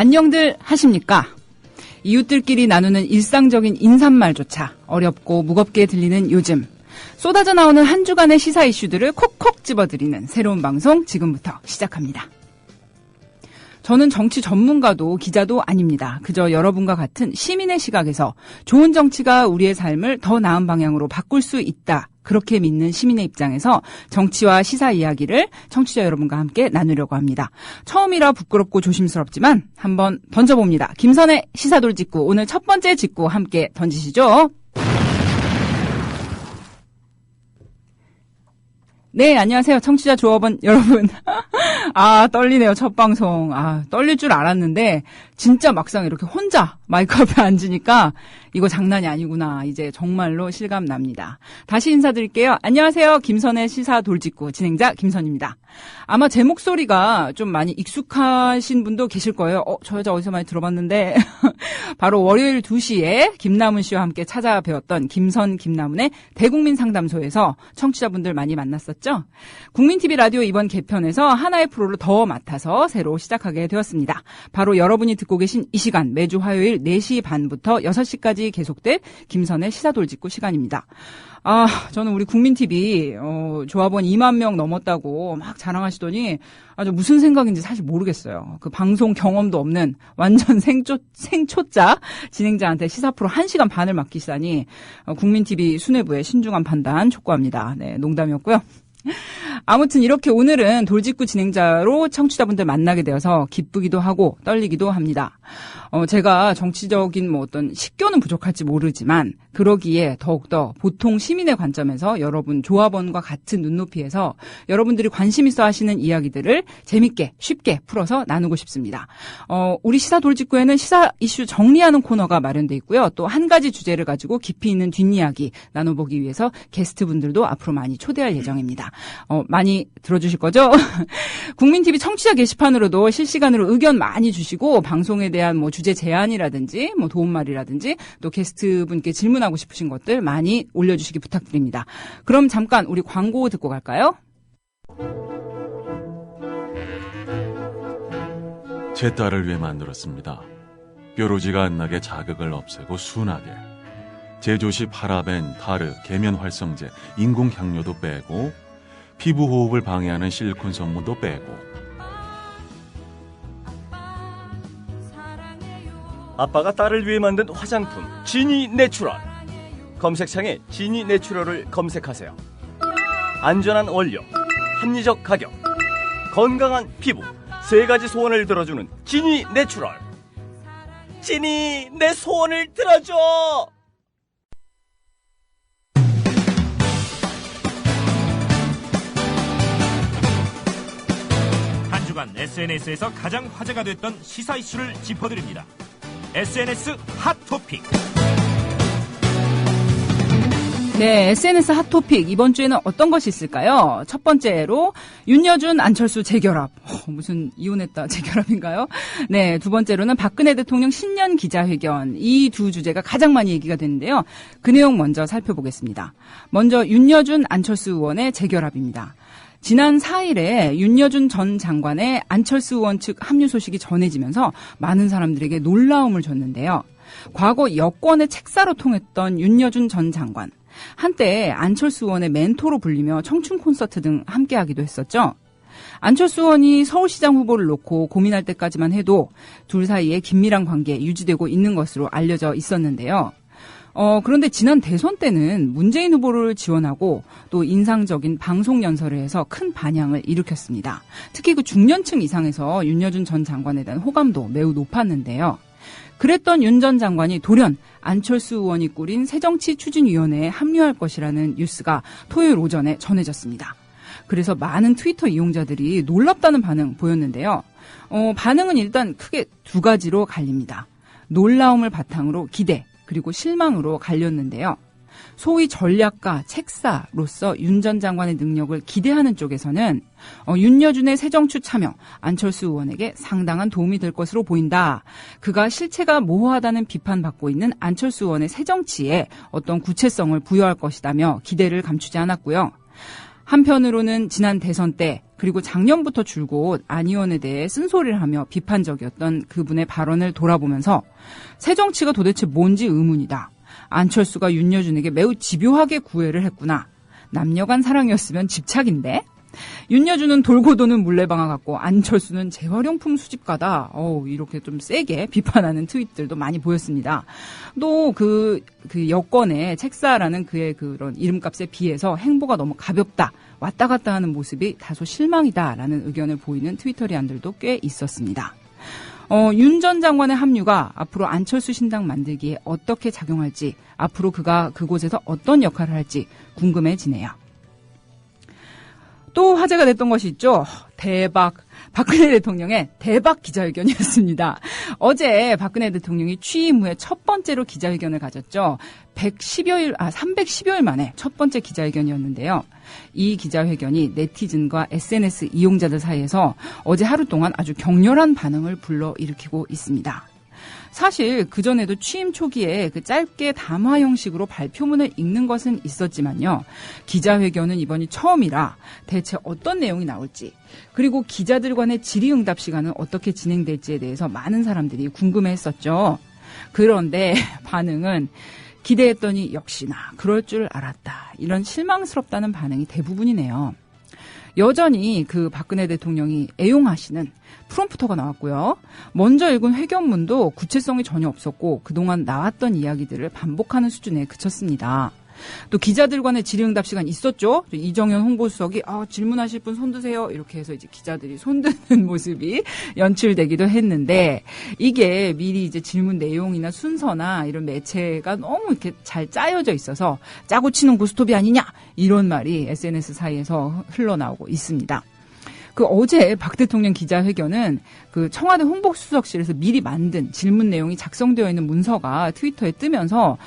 안녕들 하십니까? 이웃들끼리 나누는 일상적인 인사말조차 어렵고 무겁게 들리는 요즘. 쏟아져 나오는 한 주간의 시사 이슈들을 콕콕 집어드리는 새로운 방송 지금부터 시작합니다. 저는 정치 전문가도 기자도 아닙니다. 그저 여러분과 같은 시민의 시각에서 좋은 정치가 우리의 삶을 더 나은 방향으로 바꿀 수 있다. 그렇게 믿는 시민의 입장에서 정치와 시사 이야기를 청취자 여러분과 함께 나누려고 합니다. 처음이라 부끄럽고 조심스럽지만 한번 던져봅니다. 김선의 시사돌 직구. 오늘 첫 번째 직구 함께 던지시죠. 네, 안녕하세요. 청취자 조합원 여러분. 떨리네요. 첫 방송. 떨릴 줄 알았는데 진짜 막상 이렇게 혼자 마이크 앞에 앉으니까 이거 장난이 아니구나. 이제 정말로 실감 납니다. 다시 인사드릴게요. 안녕하세요. 김선의 시사 돌직구 진행자 김선입니다. 아마 제 목소리가 좀 많이 익숙하신 분도 계실 거예요. 저 여자 어디서 많이 들어봤는데 바로 월요일 2시에 김남은 씨와 함께 찾아뵈었던 김선 김남은의 대국민 상담소에서 청취자분들 많이 만났었죠. 국민TV 라디오 이번 개편에서 하나의 프로를 더 맡아서 새로 시작하게 되었습니다. 바로 여러분이 듣고 계신 이 시간 매주 화요일 4시 반부터 6시까지 계속될 김선의 시사돌직구 시간입니다. 저는 우리 국민TV 조합원 2만 명 넘었다고 막 자랑하시더니 아주 무슨 생각인지 사실 모르겠어요. 그 방송 경험도 없는 완전 생초짜 진행자한테 시사 프로 1시간 반을 맡기시다니 국민TV 수뇌부의 신중한 판단 촉구합니다. 네, 농담이었고요. 아무튼 이렇게 오늘은 돌직구 진행자로 청취자분들 만나게 되어서 기쁘기도 하고 떨리기도 합니다. 제가 정치적인 어떤 식견은 부족할지 모르지만 그러기에 더욱더 보통 시민의 관점에서 여러분 조합원과 같은 눈높이에서 여러분들이 관심 있어 하시는 이야기들을 재밌게 쉽게 풀어서 나누고 싶습니다. 우리 시사 돌직구에는 시사 이슈 정리하는 코너가 마련돼 있고요. 또 한 가지 주제를 가지고 깊이 있는 뒷이야기 나눠보기 위해서 게스트분들도 앞으로 많이 초대할 예정입니다. 많이 들어주실 거죠? 국민TV 청취자 게시판으로도 실시간으로 의견 많이 주시고 방송에 대한 주제 제안이라든지 도움말이라든지 또 게스트분께 질문하고 싶으신 것들 많이 올려주시기 부탁드립니다. 그럼 잠깐 우리 광고 듣고 갈까요? 제 딸을 위해 만들었습니다. 뾰루지가 안 나게 자극을 없애고 순하게. 제조시 파라벤, 타르, 계면 활성제, 인공 향료도 빼고 피부 호흡을 방해하는 실리콘 성분도 빼고. 아빠가 딸을 위해 만든 화장품 지니 내추럴. 검색창에 지니 내추럴을 검색하세요. 안전한 원료, 합리적 가격, 건강한 피부, 3가지 소원을 들어주는 지니 내추럴. 지니 내 소원을 들어줘. 한 주간 SNS에서 가장 화제가 됐던 시사 이슈를 짚어드립니다. SNS 핫토픽. 네, SNS 핫토픽. 이번 주에는 어떤 것이 있을까요? 첫 번째로 윤여준, 안철수 재결합. 무슨 이혼했다 재결합인가요? 네, 두 번째로는 박근혜 대통령 신년 기자회견. 이 두 주제가 가장 많이 얘기가 됐는데요. 그 내용 먼저 살펴보겠습니다. 먼저 윤여준, 안철수 의원의 재결합입니다. 지난 4일에 윤여준 전 장관의 안철수 의원 측 합류 소식이 전해지면서 많은 사람들에게 놀라움을 줬는데요. 과거 여권의 책사로 통했던 윤여준 전 장관. 한때 안철수 의원의 멘토로 불리며 청춘 콘서트 등 함께하기도 했었죠. 안철수 의원이 서울시장 후보를 놓고 고민할 때까지만 해도 둘 사이에 긴밀한 관계 유지되고 있는 것으로 알려져 있었는데요. 그런데 지난 대선 때는 문재인 후보를 지원하고 또 인상적인 방송 연설을 해서 큰 반향을 일으켰습니다. 특히 그 중년층 이상에서 윤여준 전 장관에 대한 호감도 매우 높았는데요. 그랬던 윤 전 장관이 돌연 안철수 의원이 꾸린 새정치추진위원회에 합류할 것이라는 뉴스가 토요일 오전에 전해졌습니다. 그래서 많은 트위터 이용자들이 놀랍다는 반응 보였는데요. 반응은 일단 크게 두 가지로 갈립니다. 놀라움을 바탕으로 기대, 그리고 실망으로 갈렸는데요. 소위 전략가, 책사로서 윤 전 장관의 능력을 기대하는 쪽에서는 윤여준의 새정추 참여, 안철수 의원에게 상당한 도움이 될 것으로 보인다. 그가 실체가 모호하다는 비판받고 있는 안철수 의원의 새정치에 어떤 구체성을 부여할 것이다며 기대를 감추지 않았고요. 한편으로는 지난 대선 때 그리고 작년부터 줄곧 안 의원에 대해 쓴소리를 하며 비판적이었던 그분의 발언을 돌아보면서 새정치가 도대체 뭔지 의문이다. 안철수가 윤여준에게 매우 집요하게 구애를 했구나. 남녀간 사랑이었으면 집착인데? 윤여준은 돌고 도는 물레방아 같고 안철수는 재활용품 수집가다. 이렇게 좀 세게 비판하는 트윗들도 많이 보였습니다. 또 그 여권의 책사라는 그의 그런 이름값에 비해서 행보가 너무 가볍다. 왔다 갔다 하는 모습이 다소 실망이다라는 의견을 보이는 트위터리안들도 꽤 있었습니다. 윤 전 장관의 합류가 앞으로 안철수 신당 만들기에 어떻게 작용할지, 앞으로 그가 그곳에서 어떤 역할을 할지 궁금해지네요. 또 화제가 됐던 것이 있죠. 대박. 박근혜 대통령의 대박 기자회견이었습니다. 어제 박근혜 대통령이 취임 후에 첫 번째로 기자회견을 가졌죠. 310여일 만에 첫 번째 기자회견이었는데요. 이 기자회견이 네티즌과 SNS 이용자들 사이에서 어제 하루 동안 아주 격렬한 반응을 불러일으키고 있습니다. 사실 그전에도 취임 초기에 그 짧게 담화 형식으로 발표문을 읽는 것은 있었지만요. 기자회견은 이번이 처음이라 대체 어떤 내용이 나올지, 그리고 기자들 간의 질의응답 시간은 어떻게 진행될지에 대해서 많은 사람들이 궁금해했었죠. 그런데 반응은 기대했더니 역시나 그럴 줄 알았다. 이런 실망스럽다는 반응이 대부분이네요. 여전히 그 박근혜 대통령이 애용하시는 프롬프터가 나왔고요. 먼저 읽은 회견문도 구체성이 전혀 없었고 그동안 나왔던 이야기들을 반복하는 수준에 그쳤습니다. 또 기자들 간의 질의응답 시간 있었죠. 이정현 홍보수석이 질문하실 분 손 드세요. 이렇게 해서 이제 기자들이 손 드는 모습이 연출되기도 했는데 이게 미리 이제 질문 내용이나 순서나 이런 매체가 너무 이렇게 잘 짜여져 있어서 짜고 치는 고스톱이 아니냐 이런 말이 SNS 사이에서 흘러나오고 있습니다. 그 어제 박 대통령 기자회견은 그 청와대 홍보수석실에서 미리 만든 질문 내용이 작성되어 있는 문서가 트위터에 뜨면서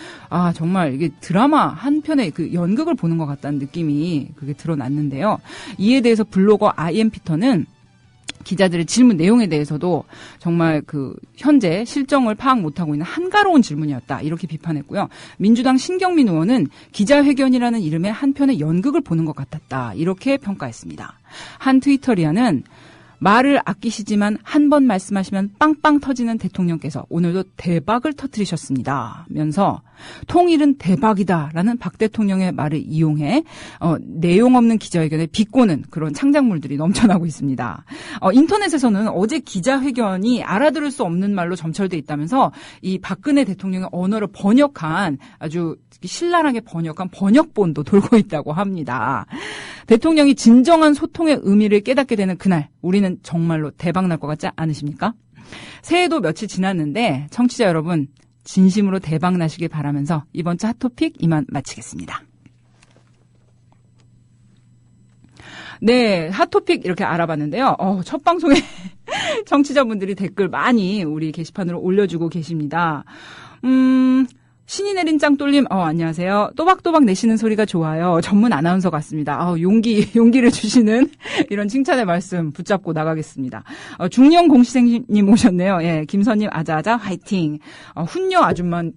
정말 이게 드라마 한 편의 그 연극을 보는 것 같다는 느낌이 그게 드러났는데요. 이에 대해서 블로거 IM피터는 기자들의 질문 내용에 대해서도 정말 그 현재 실정을 파악 못하고 있는 한가로운 질문이었다. 이렇게 비판했고요. 민주당 신경민 의원은 기자회견이라는 이름의 한 편의 연극을 보는 것 같았다. 이렇게 평가했습니다. 한 트위터리아는 말을 아끼시지만 한 번 말씀하시면 빵빵 터지는 대통령께서 오늘도 대박을 터뜨리셨습니다. 면서 통일은 대박이다라는 박 대통령의 말을 이용해 내용 없는 기자회견에 비꼬는 그런 창작물들이 넘쳐나고 있습니다. 인터넷에서는 어제 기자회견이 알아들을 수 없는 말로 점철돼 있다면서 이 박근혜 대통령의 언어를 번역한 아주 신랄하게 번역한 번역본도 돌고 있다고 합니다. 대통령이 진정한 소통의 의미를 깨닫게 되는 그날 우리는 정말로 대박 날 것 같지 않으십니까? 새해도 며칠 지났는데 청취자 여러분 진심으로 대박 나시길 바라면서 이번 주 핫토픽 이만 마치겠습니다. 네, 핫토픽 이렇게 알아봤는데요. 첫 방송에 청취자분들이 댓글 많이 우리 게시판으로 올려주고 계십니다. 신이 내린 짱돌림, 안녕하세요. 또박또박 내시는 소리가 좋아요. 전문 아나운서 같습니다. 용기를 주시는 이런 칭찬의 말씀 붙잡고 나가겠습니다. 중령 공시생님 오셨네요. 예, 김선님 아자아자 화이팅. 훈녀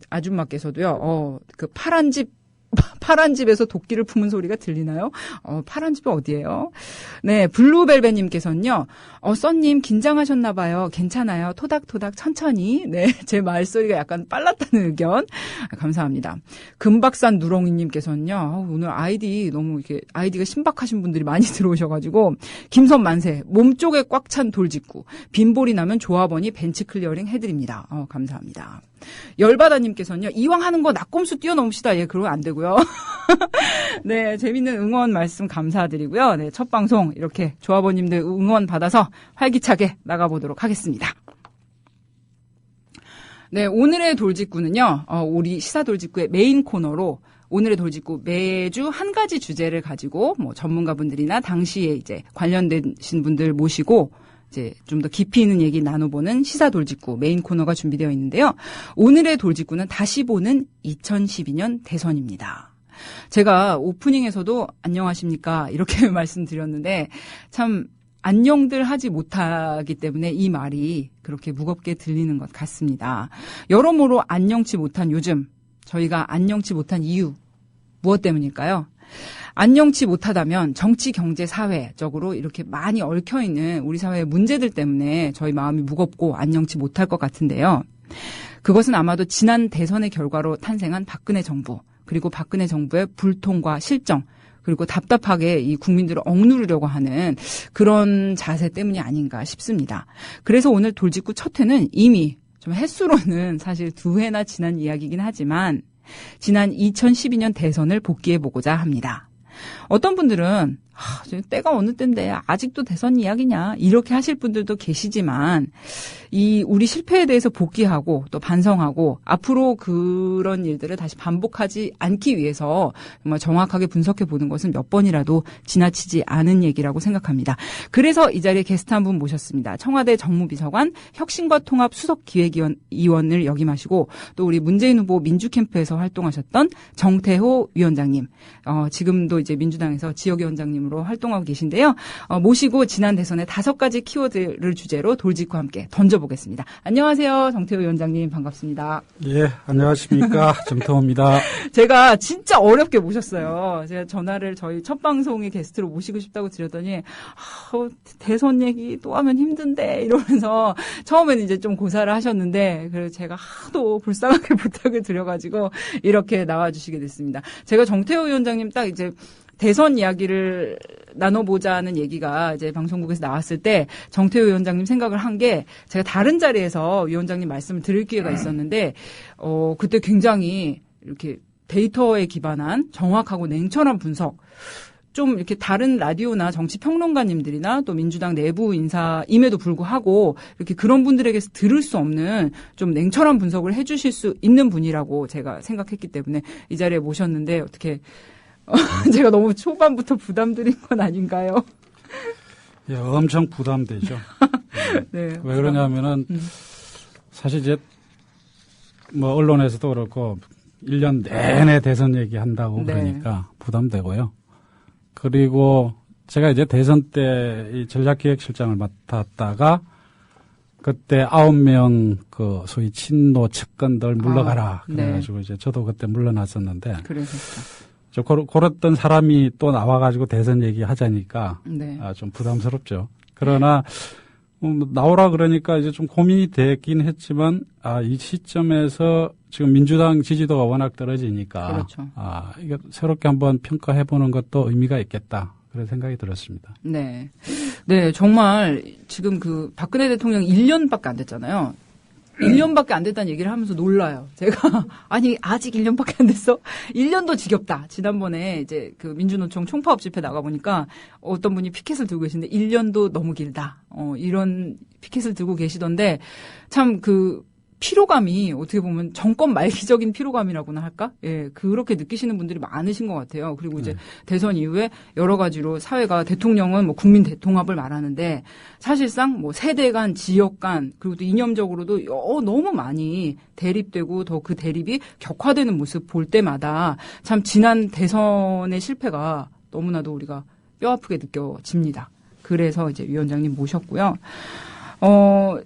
아줌마께서도요, 그 파란 집에서 도끼를 품은 소리가 들리나요? 파란 집은 어디예요? 네, 블루벨벳님께서는요, 써님 긴장하셨나봐요. 괜찮아요. 토닥토닥 천천히. 네, 제 말소리가 약간 빨랐다는 의견. 감사합니다. 금박산 누렁이님께서는요, 오늘 너무 이렇게 아이디가 신박하신 분들이 많이 들어오셔가지고, 김선 만세, 몸쪽에 꽉 찬 돌직구, 빈볼이 나면 조합원이 벤치 클리어링 해드립니다. 감사합니다. 열바다님께서는요, 이왕 하는 거 낙곰수 뛰어넘읍시다. 예, 그러면 안 되고요. 네, 재밌는 응원 말씀 감사드리고요. 네, 첫 방송 이렇게 조합원님들 응원 받아서 활기차게 나가보도록 하겠습니다. 네, 오늘의 돌직구는요, 우리 시사 돌직구의 메인 코너로 오늘의 돌직구 매주 한 가지 주제를 가지고 전문가분들이나 당시에 이제 관련되신 분들 모시고 이제 좀 더 깊이 있는 얘기 나눠보는 시사 돌직구 메인 코너가 준비되어 있는데요. 오늘의 돌직구는 다시 보는 2012년 대선입니다. 제가 오프닝에서도 안녕하십니까 이렇게 말씀드렸는데 참 안녕들 하지 못하기 때문에 이 말이 그렇게 무겁게 들리는 것 같습니다. 여러모로 안녕치 못한 요즘 저희가 안녕치 못한 이유 무엇 때문일까요? 안녕치 못하다면 정치, 경제, 사회적으로 이렇게 많이 얽혀있는 우리 사회의 문제들 때문에 저희 마음이 무겁고 안녕치 못할 것 같은데요. 그것은 아마도 지난 대선의 결과로 탄생한 박근혜 정부, 그리고 박근혜 정부의 불통과 실정, 그리고 답답하게 이 국민들을 억누르려고 하는 그런 자세 때문이 아닌가 싶습니다. 그래서 오늘 돌직구 첫 회는 이미 좀 횟수로는 사실 2회나 지난 이야기이긴 하지만 지난 2012년 대선을 복기해보고자 합니다. 어떤 분들은 때가 어느 때인데 아직도 대선 이야기냐 이렇게 하실 분들도 계시지만 이 우리 실패에 대해서 복귀하고 또 반성하고 앞으로 그런 일들을 다시 반복하지 않기 위해서 정말 정확하게 분석해 보는 것은 몇 번이라도 지나치지 않은 얘기라고 생각합니다. 그래서 이 자리에 게스트 한 분 모셨습니다. 청와대 정무비서관 혁신과 통합 수석기획위원을 역임하시고 또 우리 문재인 후보 민주캠프에서 활동하셨던 정태호 위원장님, 지금도 이제 민주당에서 지역위원장님 으로 활동하고 계신데요. 모시고 지난 대선의 5가지 키워드를 주제로 돌직구와 함께 던져보겠습니다. 안녕하세요. 정태호 위원장님 반갑습니다. 예, 안녕하십니까. 정태호입니다. 제가 진짜 어렵게 모셨어요. 제가 전화를 저희 첫 방송의 게스트로 모시고 싶다고 드렸더니 대선 얘기 또 하면 힘든데 이러면서 처음에는 이제 좀 고사를 하셨는데 그래서 제가 하도 불쌍하게 부탁을 드려가지고 이렇게 나와주시게 됐습니다. 제가 정태호 위원장님 딱 이제 대선 이야기를 나눠보자는 얘기가 이제 방송국에서 나왔을 때 정태호 위원장님 생각을 한 게 제가 다른 자리에서 위원장님 말씀을 드릴 기회가 있었는데 그때 굉장히 이렇게 데이터에 기반한 정확하고 냉철한 분석 좀 이렇게 다른 라디오나 정치 평론가님들이나 또 민주당 내부 인사임에도 불구하고 이렇게 그런 분들에게서 들을 수 없는 좀 냉철한 분석을 해주실 수 있는 분이라고 제가 생각했기 때문에 이 자리에 모셨는데 어떻게 제가 너무 초반부터 부담드린 건 아닌가요? 예, 엄청 부담되죠. 네. 왜 그러냐면은 사실 이제 뭐 언론에서도 그렇고 1년 내내 대선 얘기한다고 네. 그러니까 부담되고요. 그리고 제가 이제 대선 때 이 전략기획실장을 맡았다가 그때 9명 그 소위 친노 측근들 물러가라 그래가지고 이제 저도 그때 물러났었는데. 그래서 그랬던 사람이 또 나와가지고 대선 얘기 하자니까 네. 좀 부담스럽죠. 그러나 나오라 그러니까 이제 좀 고민이 되긴 했지만 이 시점에서 지금 민주당 지지도가 워낙 떨어지니까 그렇죠. 이게 새롭게 한번 평가해보는 것도 의미가 있겠다. 그런 생각이 들었습니다. 네, 네 정말 지금 그 박근혜 대통령 1년밖에 안 됐잖아요. 1년밖에 안 됐다는 얘기를 하면서 놀라요. 제가 아니 아직 1년밖에 안 됐어? 1년도 지겹다. 지난번에 이제 그 민주노총 총파업 집회 나가 보니까 어떤 분이 피켓을 들고 계시는데 1년도 너무 길다. 이런 피켓을 들고 계시던데 참 그 피로감이 어떻게 보면 정권 말기적인 피로감이라고나 할까? 예, 그렇게 느끼시는 분들이 많으신 것 같아요. 그리고 이제 대선 이후에 여러 가지로 사회가 대통령은 뭐 국민 대통합을 말하는데 사실상 뭐 세대 간, 지역 간, 그리고 또 이념적으로도 너무 많이 대립되고 더 그 대립이 격화되는 모습 볼 때마다 참 지난 대선의 실패가 너무나도 우리가 뼈아프게 느껴집니다. 그래서 이제 위원장님 모셨고요.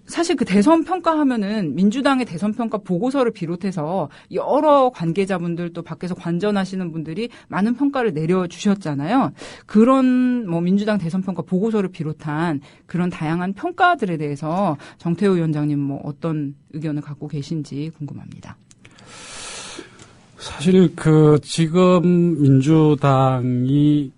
사실 그 대선 평가하면은 민주당의 대선 평가 보고서를 비롯해서 여러 관계자분들 또 밖에서 관전하시는 분들이 많은 평가를 내려주셨잖아요. 그런 뭐 민주당 대선 평가 보고서를 비롯한 그런 다양한 평가들에 대해서 정태호 위원장님 뭐 어떤 의견을 갖고 계신지 궁금합니다. 사실 지금 민주당이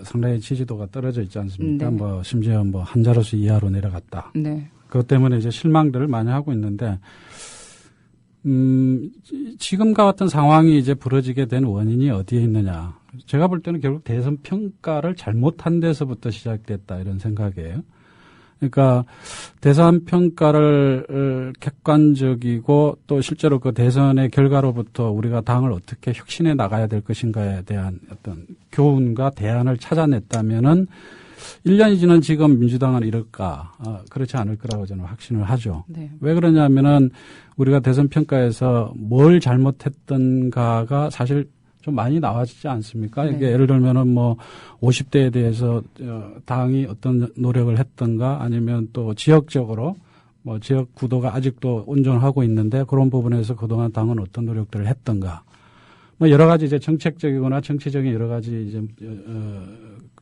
상당히 지지도가 떨어져 있지 않습니까? 네. 뭐, 심지어 한 자릿수 이하로 내려갔다. 네. 그것 때문에 이제 실망들을 많이 하고 있는데, 지금과 같은 상황이 이제 벌어지게 된 원인이 어디에 있느냐. 제가 볼 때는 결국 대선 평가를 잘못한 데서부터 시작됐다 이런 생각이에요. 그러니까 대선 평가를 객관적이고 또 실제로 그 대선의 결과로부터 우리가 당을 어떻게 혁신해 나가야 될 것인가에 대한 어떤 교훈과 대안을 찾아냈다면은 1년이 지난 지금 민주당은 이럴까? 그렇지 않을 거라고 저는 확신을 하죠. 네. 왜 그러냐면은 우리가 대선 평가에서 뭘 잘못했던가가 사실 좀 많이 나와지지 않습니까? 네. 이게 예를 들면은 50대에 대해서 당이 어떤 노력을 했던가 아니면 또 지역적으로 지역 구도가 아직도 온전하고 있는데 그런 부분에서 그동안 당은 어떤 노력들을 했던가. 뭐 여러 가지 이제 정책적이거나 정치적인 여러 가지 이제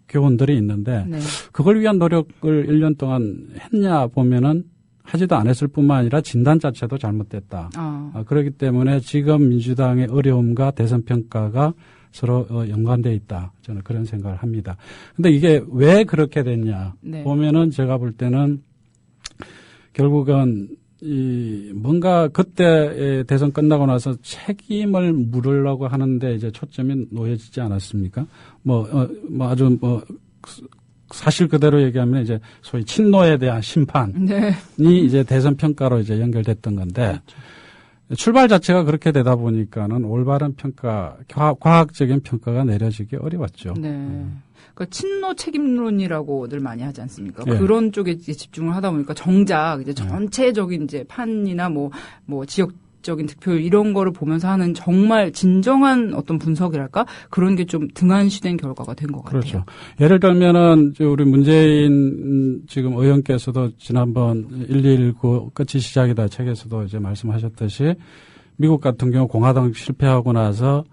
교훈들이 있는데 네. 그걸 위한 노력을 1년 동안 했냐 보면은 하지도 않았을 뿐만 아니라 진단 자체도 잘못됐다. 그렇기 때문에 지금 민주당의 어려움과 대선 평가가 서로 연관돼 있다. 저는 그런 생각을 합니다. 근데 이게 왜 그렇게 됐냐 네. 보면은 제가 볼 때는 결국은 뭔가 그때 대선 끝나고 나서 책임을 물으려고 하는데 이제 초점이 놓여지지 않았습니까? 아주 사실 그대로 얘기하면 이제 소위 친노에 대한 심판이 네. 이제 대선 평가로 이제 연결됐던 건데 그렇죠. 출발 자체가 그렇게 되다 보니까는 올바른 평가, 과학적인 평가가 내려지기 어려웠죠. 네. 그러니까 친노 책임론이라고 늘 많이 하지 않습니까? 네. 그런 쪽에 이제 집중을 하다 보니까 정작 이제 전체적인 이제 판이나 뭐 지역적인 득표율 이런 거를 보면서 하는 정말 진정한 어떤 분석이랄까? 그런 게 좀 등한시된 결과가 된 것 같아요. 그렇죠. 예를 들면은 우리 문재인 지금 의원께서도 지난번 119 끝이 시작이다 책에서도 이제 말씀하셨듯이 미국 같은 경우 공화당 실패하고 나서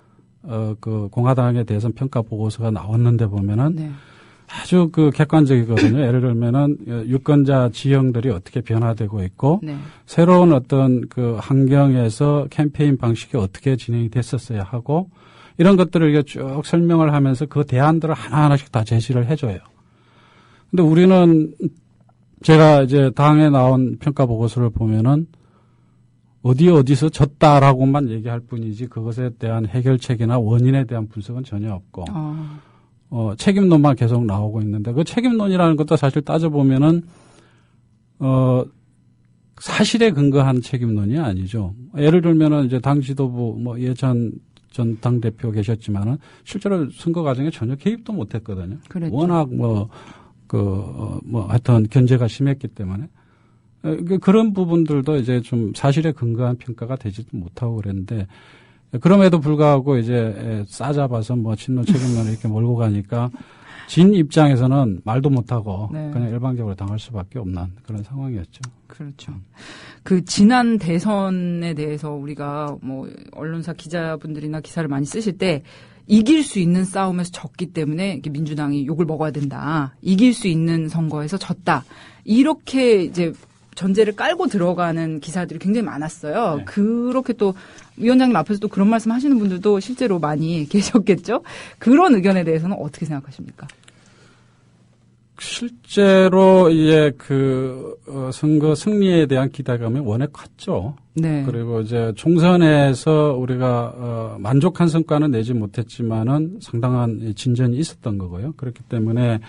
그 공화당의 대선 평가 보고서가 나왔는데 보면은 네. 아주 그 객관적이거든요. 예를 들면은 유권자 지형들이 어떻게 변화되고 있고 네. 새로운 어떤 그 환경에서 캠페인 방식이 어떻게 진행이 됐었어야 하고 이런 것들을 쭉 설명을 하면서 그 대안들을 하나하나씩 다 제시를 해줘요. 근데 우리는 제가 이제 당에 나온 평가 보고서를 보면은 어디서 졌다라고만 얘기할 뿐이지 그것에 대한 해결책이나 원인에 대한 분석은 전혀 없고 책임론만 계속 나오고 있는데 그 책임론이라는 것도 사실 따져보면은 사실에 근거한 책임론이 아니죠. 예를 들면은 이제 당 지도부 예전 전 당대표 계셨지만은 실제로 선거 과정에 전혀 개입도 못 했거든요. 그랬죠. 워낙 하여튼 견제가 심했기 때문에. 그런 부분들도 이제 좀 사실에 근거한 평가가 되지도 못하고 그랬는데 그럼에도 불구하고 이제 싸잡아서 친노 책임론을 이렇게 몰고 가니까 진 입장에서는 말도 못하고 네. 그냥 일방적으로 당할 수밖에 없는 그런 상황이었죠. 그렇죠. 그 지난 대선에 대해서 우리가 언론사 기자분들이나 기사를 많이 쓰실 때 이길 수 있는 싸움에서 졌기 때문에 민주당이 욕을 먹어야 된다. 이길 수 있는 선거에서 졌다. 이렇게 이제 전제를 깔고 들어가는 기사들이 굉장히 많았어요. 네. 그렇게 또 위원장님 앞에서 또 그런 말씀 하시는 분들도 실제로 많이 계셨겠죠? 그런 의견에 대해서는 어떻게 생각하십니까? 실제로 선거 승리에 대한 기대감이 워낙 컸죠. 네. 그리고 이제 총선에서 우리가 만족한 성과는 내지 못했지만은 상당한 진전이 있었던 거고요. 그렇기 때문에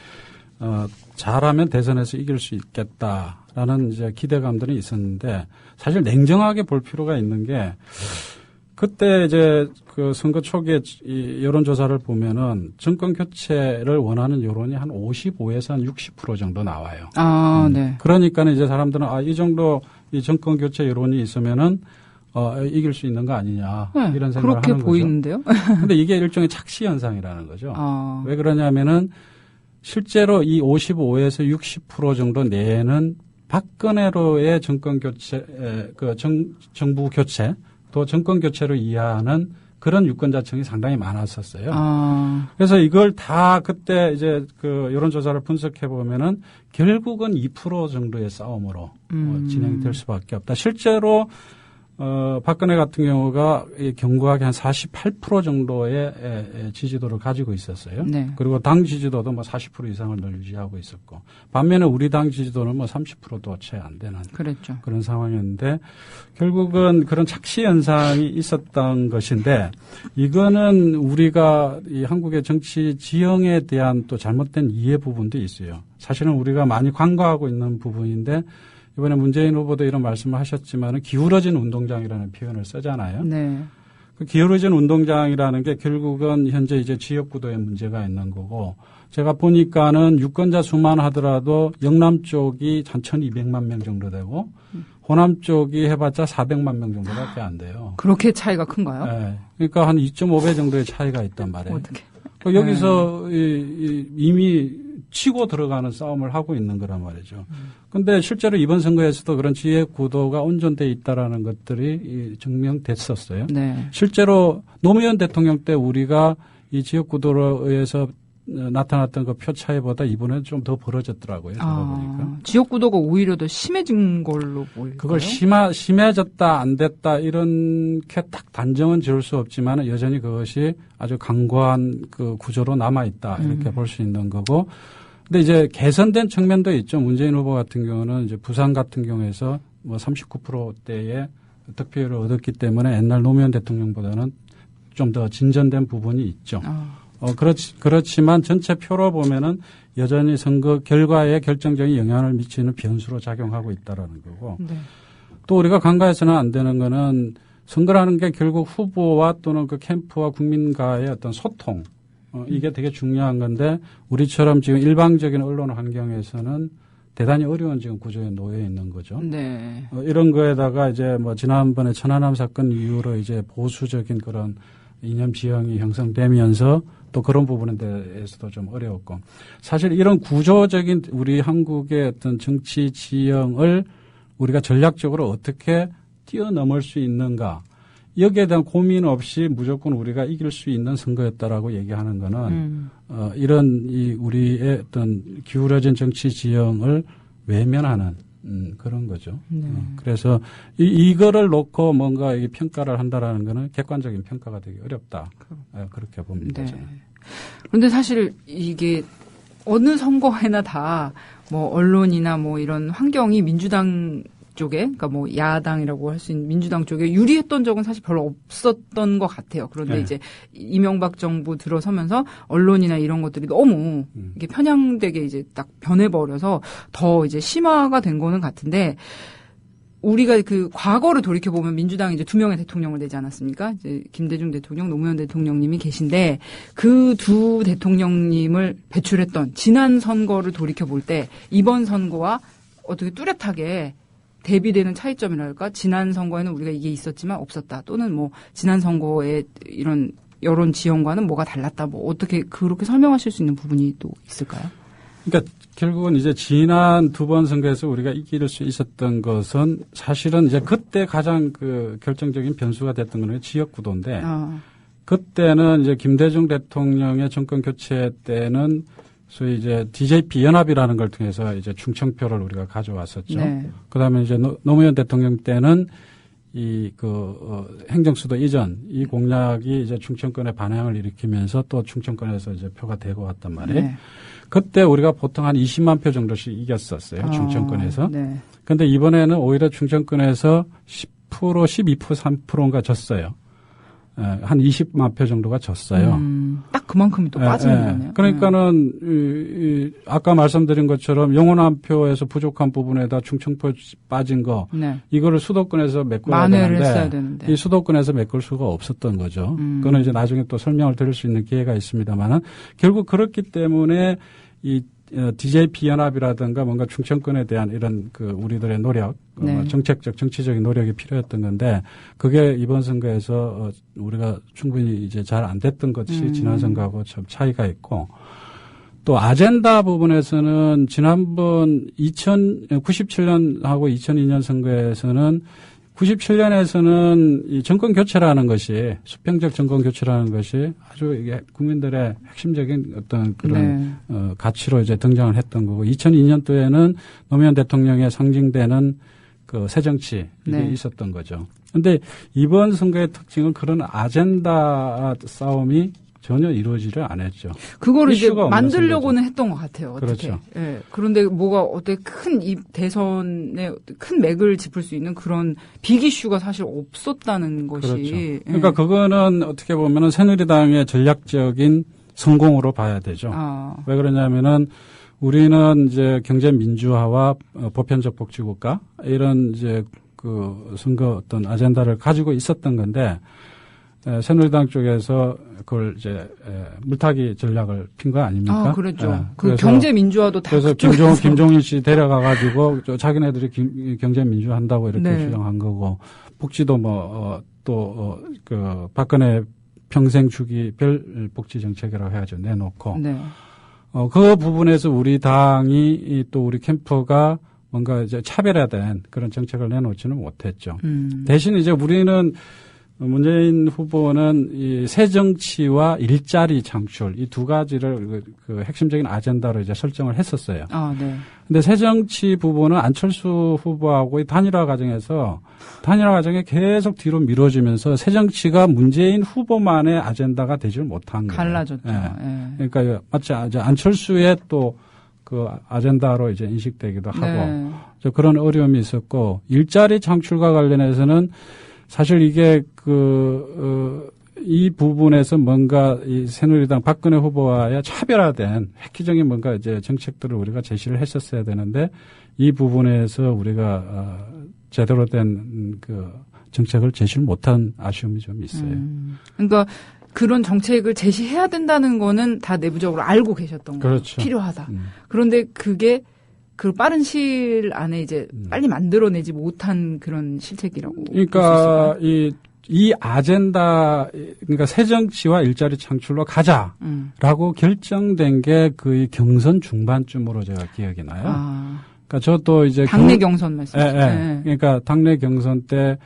잘하면 대선에서 이길 수 있겠다라는 이제 기대감들이 있었는데 사실 냉정하게 볼 필요가 있는 게 그때 이제 그 선거 초기에 이 여론조사를 보면은 정권 교체를 원하는 여론이 한 55에서 한 60% 정도 나와요. 네. 그러니까는 이제 사람들은 이 정도 이 정권 교체 여론이 있으면은 이길 수 있는 거 아니냐 이런 생각을 하는 거죠. 그렇게 보이는데요. 근데 이게 일종의 착시 현상이라는 거죠. 왜 그러냐면은 실제로 이 55에서 60% 정도 내에는 박근혜로의 정권 교체, 정부 교체, 또 정권 교체를 이해하는 그런 유권자층이 상당히 많았었어요. 그래서 이걸 다 그때 이제 그 여론조사를 분석해 보면은 결국은 2% 정도의 싸움으로 진행이 될 수밖에 없다. 실제로 박근혜 같은 경우가 견고하게 한 48% 정도의 지지도를 가지고 있었어요. 네. 그리고 당 지지도도 40% 이상을 늘 유지하고 있었고, 반면에 우리 당 지지도는 30%도 채 안 되는 그랬죠. 그런 상황이었는데, 결국은 그런 착시 현상이 있었던 것인데, 이거는 우리가 이 한국의 정치 지형에 대한 또 잘못된 이해 부분도 있어요. 사실은 우리가 많이 간과하고 있는 부분인데, 이번에 문재인 후보도 이런 말씀을 하셨지만 기울어진 운동장이라는 표현을 쓰잖아요. 네. 그 기울어진 운동장이라는 게 결국은 현재 이제 지역구도에 문제가 있는 거고 제가 보니까는 유권자 수만 하더라도 영남 쪽이 한 1,200만 명 정도 되고 호남 쪽이 해봤자 400만 명 정도밖에 안 돼요. 그렇게 차이가 큰가요? 네. 그러니까 한 2.5배 정도의 차이가 있단 말이에요. 어떻게? 여기서 이미 치고 들어가는 싸움을 하고 있는 거란 말이죠. 근데 실제로 이번 선거에서도 그런 지역 구도가 온전돼 있다라는 것들이 증명됐었어요. 네. 실제로 노무현 대통령 때 우리가 이 지역 구도로 의해서 나타났던 그 표 차이보다 이번에는 좀 더 벌어졌더라고요. 제가 보니까. 지역 구도가 오히려 더 심해진 걸로 보일까요? 그걸 심해졌다 안 됐다 이렇게 딱 단정은 지을 수 없지만 여전히 그것이 아주 강고한 그 구조로 남아 있다 이렇게 볼 수 있는 거고. 근데 이제 개선된 측면도 있죠. 문재인 후보 같은 경우는 이제 부산 같은 경우에서 뭐 39%대의 득표율을 얻었기 때문에 옛날 노무현 대통령보다는 좀 더 진전된 부분이 있죠. 그렇지만 전체 표로 보면은 여전히 선거 결과에 결정적인 영향을 미치는 변수로 작용하고 있다라는 거고. 네. 또 우리가 간과해서는 안 되는 거는 선거라는 게 결국 후보와 또는 그 캠프와 국민과의 어떤 소통, 이게 되게 중요한 건데 우리처럼 지금 일방적인 언론 환경에서는 대단히 어려운 지금 구조에 놓여 있는 거죠. 네. 이런 거에다가 이제 뭐 지난번에 천안함 사건 이후로 이제 보수적인 그런 이념 지형이 형성되면서 또 그런 부분에 대해서도 좀 어려웠고 사실 이런 구조적인 우리 한국의 어떤 정치 지형을 우리가 전략적으로 어떻게 뛰어넘을 수 있는가 여기에 대한 고민 없이 무조건 우리가 이길 수 있는 선거였다라고 얘기하는 거는 이런 이 우리의 어떤 기울어진 정치 지형을 외면하는 그런 거죠. 네. 그래서 이거를 놓고 뭔가 이 평가를 한다라는 거는 객관적인 평가가 되기 어렵다. 그렇게 봅니다. 네. 저는. 그런데 사실 이게 어느 선거에나 다 뭐 언론이나 뭐 이런 환경이 민주당 쪽에, 그러니까 뭐 야당이라고 할 수 있는 민주당 쪽에 유리했던 적은 사실 별로 없었던 것 같아요. 그런데 네. 이제 이명박 정부 들어서면서 언론이나 이런 것들이 너무 이게 편향되게 이제 딱 변해버려서 더 이제 심화가 된 거는 같은데 우리가 그 과거를 돌이켜 보면 민주당이 이제 2명의 대통령을 내지 않았습니까? 이제 김대중 대통령, 노무현 대통령님이 계신데 그 두 대통령님을 배출했던 지난 선거를 돌이켜 볼 때 이번 선거와 어떻게 뚜렷하게 대비되는 차이점이랄까? 지난 선거에는 우리가 이게 있었지만 없었다. 또는 뭐 지난 선거의 이런 여론 지형과는 뭐가 달랐다. 뭐 어떻게 그렇게 설명하실 수 있는 부분이 또 있을까요? 그러니까 결국은 이제 지난 두 번 선거에서 우리가 이길 수 있었던 것은 사실은 이제 그때 가장 그 결정적인 변수가 됐던 거는 지역 구도인데 그때는 이제 김대중 대통령의 정권 교체 때는 소위 이제 DJP 연합이라는 걸 통해서 이제 충청표를 우리가 가져왔었죠. 네. 그다음에 이제 노무현 대통령 때는 행정수도 이전 이 공약이 이제 충청권에 반향을 일으키면서 또 충청권에서 이제 표가 되고 왔단 말이에요. 네. 그때 우리가 보통 한 20만 표 정도씩 이겼었어요. 충청권에서. 네. 근데 이번에는 오히려 충청권에서 10%, 12%, 3%인가 졌어요. 한 20만 표 정도가 졌어요. 딱 그만큼이 또 빠지는 거네요. 그러니까는 아까 말씀드린 것처럼 영원한 표에서 부족한 부분에다 충청표 빠진 거 네. 이거를 수도권에서 메꿔야 되는데 이 수도권에서 메꿀 수가 없었던 거죠. 그거는 이제 나중에 또 설명을 드릴 수 있는 기회가 있습니다만은 결국 그렇기 때문에 이 DJP 연합이라든가 뭔가 충청권에 대한 이런 그 우리들의 노력, 네. 정책적, 정치적인 노력이 필요했던 건데 그게 이번 선거에서 우리가 충분히 이제 잘 안 됐던 것이 지난 선거하고 참 차이가 있고 또 아젠다 부분에서는 지난번 97년하고 2002년 선거에서는 97년에서는 이 정권 교체라는 것이 수평적 정권 교체라는 것이 아주 이게 국민들의 핵심적인 어떤 그런 네. 가치로 이제 등장을 했던 거고 2002년도에는 노무현 대통령의 상징되는 그 새정치 이게 네. 있었던 거죠. 그런데 이번 선거의 특징은 그런 아젠다 싸움이 전혀 이루어지를 안 했죠. 그거를 이제 만들려고는 했던 것 같아요. 어떻게. 그렇죠. 예. 그런데 뭐가 어떻게 큰 이 대선에 큰 맥을 짚을 수 있는 그런 빅 이슈가 사실 없었다는 것이. 그렇죠. 예. 그러니까 그거는 어떻게 보면은 새누리당의 전략적인 성공으로 봐야 되죠. 왜 그러냐면은 우리는 이제 경제 민주화와 보편적 복지국가 이런 이제 그 선거 어떤 아젠다를 가지고 있었던 건데 새누리당 쪽에서 그걸 이제 물타기 전략을 핀 거 아닙니까? 그렇죠. 그 경제 민주화도 다 그래서 김종인 씨 데려가 가지고 자기네들이 경제 민주화 한다고 이렇게 네. 주장한 거고 복지도 그 박근혜 평생 주기 별 복지 정책이라고 해가지고 내놓고. 네. 그 부분에서 우리 당이 또 우리 캠프가 뭔가 이제 차별화된 그런 정책을 내놓지는 못했죠. 대신 이제 우리는 문재인 후보는 이 새 정치와 일자리 창출 이 두 가지를 그 핵심적인 아젠다로 이제 설정을 했었어요. 네. 근데 새 정치 부분은 안철수 후보하고의 단일화 과정에 계속 뒤로 미뤄지면서 새 정치가 문재인 후보만의 아젠다가 되질 못한 거예요. 갈라졌죠. 예. 그러니까 마치 안철수의 또 그 아젠다로 이제 인식되기도 하고 네. 그런 어려움이 있었고 일자리 창출과 관련해서는 사실 이게 이 부분에서 뭔가 이 새누리당 박근혜 후보와의 차별화된 획기적인 뭔가 이제 정책들을 우리가 제시를 했었어야 되는데 이 부분에서 우리가 제대로 된 그 정책을 제시를 못한 아쉬움이 좀 있어요. 그러니까 그런 정책을 제시해야 된다는 거는 다 내부적으로 알고 계셨던 거예요. 그렇죠. 필요하다. 그런데 그게 그 빠른 시일 안에 이제 빨리 만들어내지 못한 그런 실책이라고. 그러니까 이 아젠다, 그러니까 새 정치와 일자리 창출로 가자라고 결정된 게 그 경선 중반쯤으로 제가 기억이 나요. 그러니까 저도 이제 당내 경선 말씀이시죠. 네. 그러니까 당내 경선 때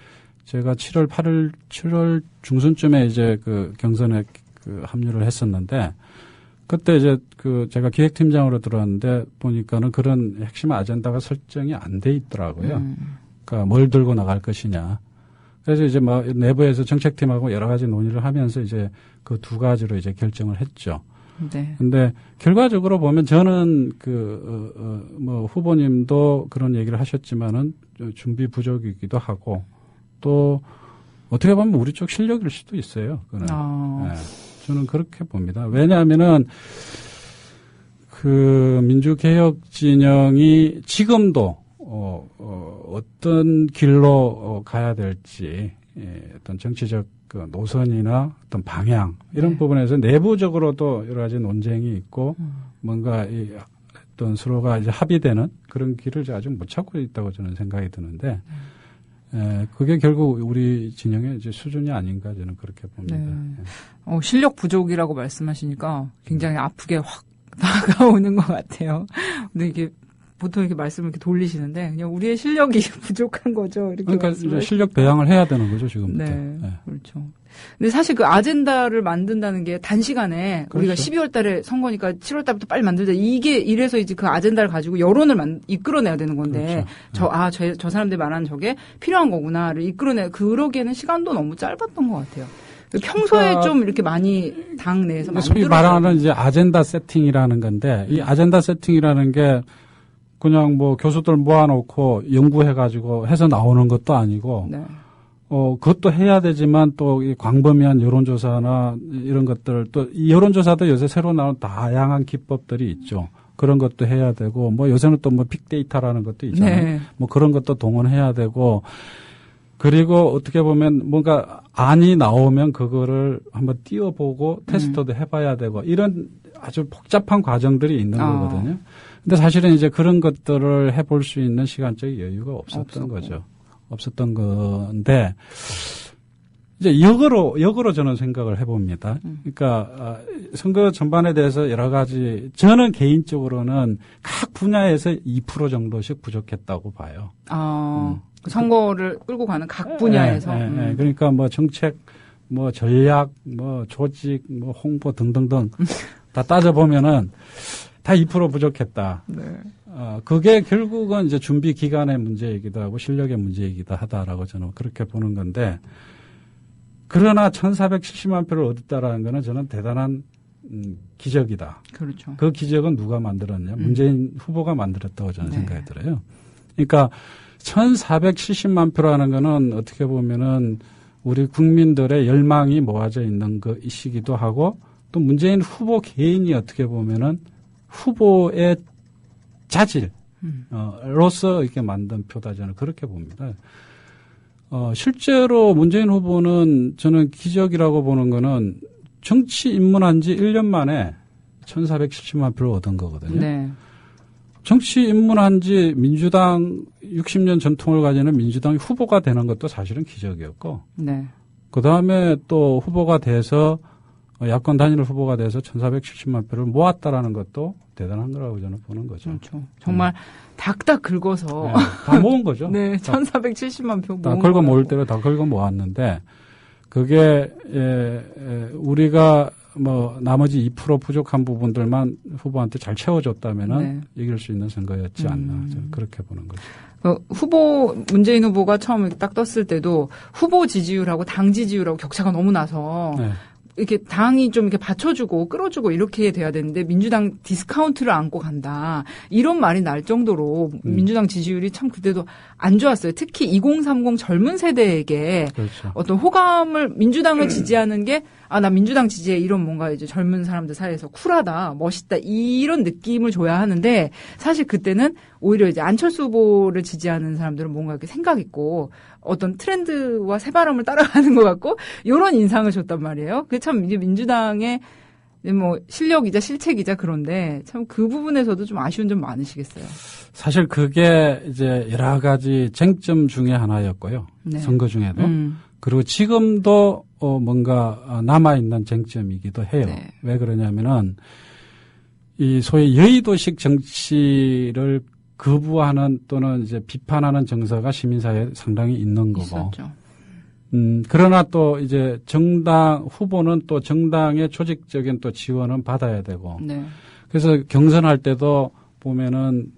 제가 7월 중순쯤에 이제 그 경선에 그 합류를 했었는데 그때 이제 그 제가 기획팀장으로 들어왔는데 보니까는 그런 핵심 아젠다가 설정이 안 돼 있더라고요. 그러니까 뭘 들고 나갈 것이냐. 그래서 이제 뭐 내부에서 정책팀하고 여러 가지 논의를 하면서 이제 그 두 가지로 이제 결정을 했죠. 네. 근데 결과적으로 보면 저는 뭐 후보님도 그런 얘기를 하셨지만은 준비 부족이기도 하고 또 어떻게 보면 우리 쪽 실력일 수도 있어요. 그거는. 네. 저는 그렇게 봅니다. 왜냐하면은 그 민주개혁 진영이 지금도 어떤 길로 가야 될지 어떤 정치적 그 노선이나 어떤 방향 이런 부분에서 내부적으로도 여러 가지 논쟁이 있고 뭔가 어떤 서로가 이제 합의되는 그런 길을 아직 못 찾고 있다고 저는 생각이 드는데 그게 결국 우리 진영의 이제 수준이 아닌가 저는 그렇게 봅니다. 네. 실력 부족이라고 말씀하시니까 굉장히 아프게 확 다가오는 것 같아요. 근데 이게 보통 이렇게 말씀을 이렇게 돌리시는데 그냥 우리의 실력이 부족한 거죠. 이렇게 그러니까 이제 실력 배양을 해야 되는 거죠 지금부터. 네, 그렇죠. 근데 사실 그 아젠다를 만든다는 게 단시간에 그렇죠. 우리가 12월 달에 선거니까 7월 달부터 빨리 만들자. 이게 이래서 이제 그 아젠다를 가지고 여론을 이끌어내야 되는 건데 그렇죠. 저 사람들이 말하는 저게 필요한 거구나를 그러기에는 시간도 너무 짧았던 것 같아요. 평소에 그러니까 좀 이렇게 많이 당 내에서 소위 말하는 이제 아젠다 세팅이라는 건데 이 아젠다 세팅이라는 게 그냥 뭐 교수들 모아놓고 연구해가지고 해서 나오는 것도 아니고, 네. 그것도 해야 되지만 또 이 광범위한 여론조사나 이런 것들 또 이 여론조사도 요새 새로 나온 다양한 기법들이 있죠. 그런 것도 해야 되고, 뭐 요새는 또 뭐 빅데이터라는 것도 있잖아요. 네. 뭐 그런 것도 동원해야 되고, 그리고 어떻게 보면 뭔가 안이 나오면 그거를 한번 띄워보고 테스트도 해봐야 되고, 이런 아주 복잡한 과정들이 있는 거거든요. 근데 사실은 이제 그런 것들을 해볼 수 있는 시간적 여유가 없었던 거죠. 없었던 건데, 이제 역으로 저는 생각을 해봅니다. 그러니까, 선거 전반에 대해서 여러 가지, 저는 개인적으로는 각 분야에서 2% 정도씩 부족했다고 봐요. 선거를 끌고 가는 각 분야에서. 네. 그러니까 뭐 정책, 뭐 전략, 뭐 조직, 뭐 홍보 등등등 다 따져보면은 다 2% 부족했다. 네. 그게 결국은 이제 준비 기간의 문제이기도 하고 실력의 문제이기도 하다라고 저는 그렇게 보는 건데, 그러나 1,470만 표를 얻었다라는 거는 저는 대단한 기적이다. 그렇죠. 그 기적은 누가 만들었냐? 문재인 후보가 만들었다고 저는 생각이 들어요. 그러니까 1,470만 표라는 거는 어떻게 보면은 우리 국민들의 열망이 모아져 있는 것이기도 하고, 또 문재인 후보 개인이 어떻게 보면은 후보의 자질, 로서 이렇게 만든 표다 저는 그렇게 봅니다. 실제로 문재인 후보는 저는 기적이라고 보는 거는 정치 입문한 지 1년 만에 1,470만 표를 얻은 거거든요. 네. 정치 입문한 지 민주당 60년 전통을 가지는 민주당이 후보가 되는 것도 사실은 기적이었고, 네. 그 다음에 또 후보가 돼서 야권 단일 후보가 돼서 1470만 표를 모았다라는 것도 대단한 거라고 저는 보는 거죠. 그렇죠. 정말 닥닥 긁어서. 네, 다 모은 거죠. 네, 1470만 표 모은 다 긁어 모을 대로 다 긁어 모았는데, 그게, 우리가 뭐, 나머지 2% 부족한 부분들만 후보한테 잘 채워줬다면은 네. 이길 수 있는 선거였지 않나. 저는 그렇게 보는 거죠. 문재인 후보가 처음에 딱 떴을 때도 후보 지지율하고 당 지지율하고 격차가 너무 나서 네. 이렇게 당이 좀 이렇게 받쳐주고 끌어주고 이렇게 돼야 되는데 민주당 디스카운트를 안고 간다. 이런 말이 날 정도로 민주당 지지율이 참 그때도 안 좋았어요. 특히 2030 젊은 세대에게 그렇죠. 어떤 호감을 민주당을 지지하는 게 나 민주당 지지해 이런 뭔가 이제 젊은 사람들 사이에서 쿨하다, 멋있다 이런 느낌을 줘야 하는데 사실 그때는 오히려 이제 안철수 후보를 지지하는 사람들은 뭔가 이렇게 생각 있고 어떤 트렌드와 새바람을 따라가는 것 같고 이런 인상을 줬단 말이에요. 그게 참 이제 민주당의 뭐 실력이자 실책이자 그런데 참 그 부분에서도 좀 아쉬운 점 많으시겠어요. 사실 그게 이제 여러 가지 쟁점 중에 하나였고요. 네. 선거 중에도. 그리고 지금도 뭔가 남아있는 쟁점이기도 해요. 네. 왜 그러냐면은 이 소위 여의도식 정치를 거부하는 또는 이제 비판하는 정서가 시민사회에 상당히 있는 거고. 있었죠. 그러나 또 이제 정당 후보는 또 정당의 조직적인 또 지원은 받아야 되고. 네. 그래서 경선할 때도 보면은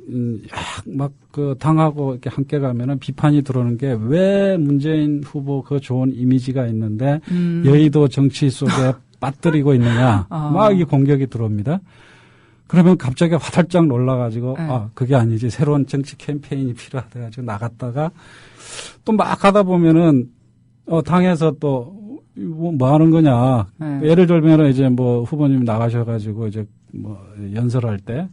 막 그 당하고 이렇게 함께 가면은 비판이 들어오는 게 왜 문재인 후보 그 좋은 이미지가 있는데 여의도 정치 속에 빠뜨리고 있느냐. 막 이 공격이 들어옵니다. 그러면 갑자기 화들짝 놀라가지고 네. 그게 아니지 새로운 정치 캠페인이 필요하다 가지고 나갔다가 또 막 하다 보면은 당에서 또 뭐 하는 거냐. 네. 예를 들면은 이제 뭐 후보님 나가셔가지고 이제 뭐 연설할 때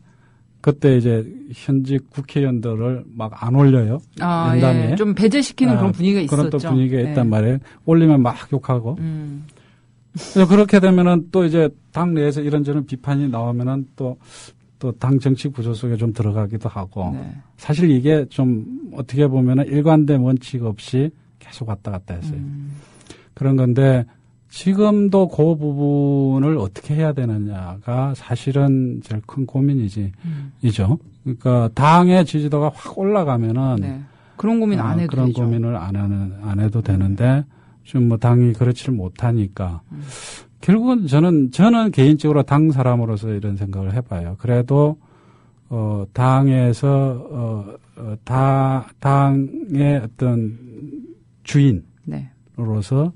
그때 이제 현직 국회의원들을 막 안 올려요. 연단에. 예. 좀 배제시키는 그런 분위기가 있었죠. 그런 또 분위기가 네. 있단 말이에요. 올리면 막 욕하고. 그래서 그렇게 되면은 또 이제 당 내에서 이런저런 비판이 나오면은 또 당 정치 구조 속에 좀 들어가기도 하고. 네. 사실 이게 좀 어떻게 보면은 일관된 원칙 없이 계속 왔다 갔다 했어요. 그런 건데 지금도 그 부분을 어떻게 해야 되느냐가 사실은 제일 큰 고민이죠. 그러니까 당의 지지도가 확 올라가면은 네. 그런 고민 안 해도 그런 되죠. 고민을 안 해도 되는데 좀 뭐 당이 그렇지를 못하니까 결국은 저는 개인적으로 당 사람으로서 이런 생각을 해봐요. 그래도 당에서 당의 어떤 주인으로서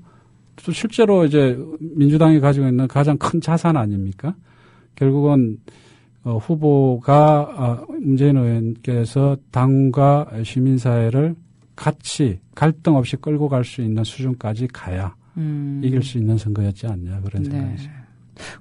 또 실제로 이제 민주당이 가지고 있는 가장 큰 자산 아닙니까? 결국은 후보가 문재인 의원께서 당과 시민사회를 같이 갈등 없이 끌고 갈 수 있는 수준까지 가야 이길 수 있는 선거였지 않냐 그런 생각이죠.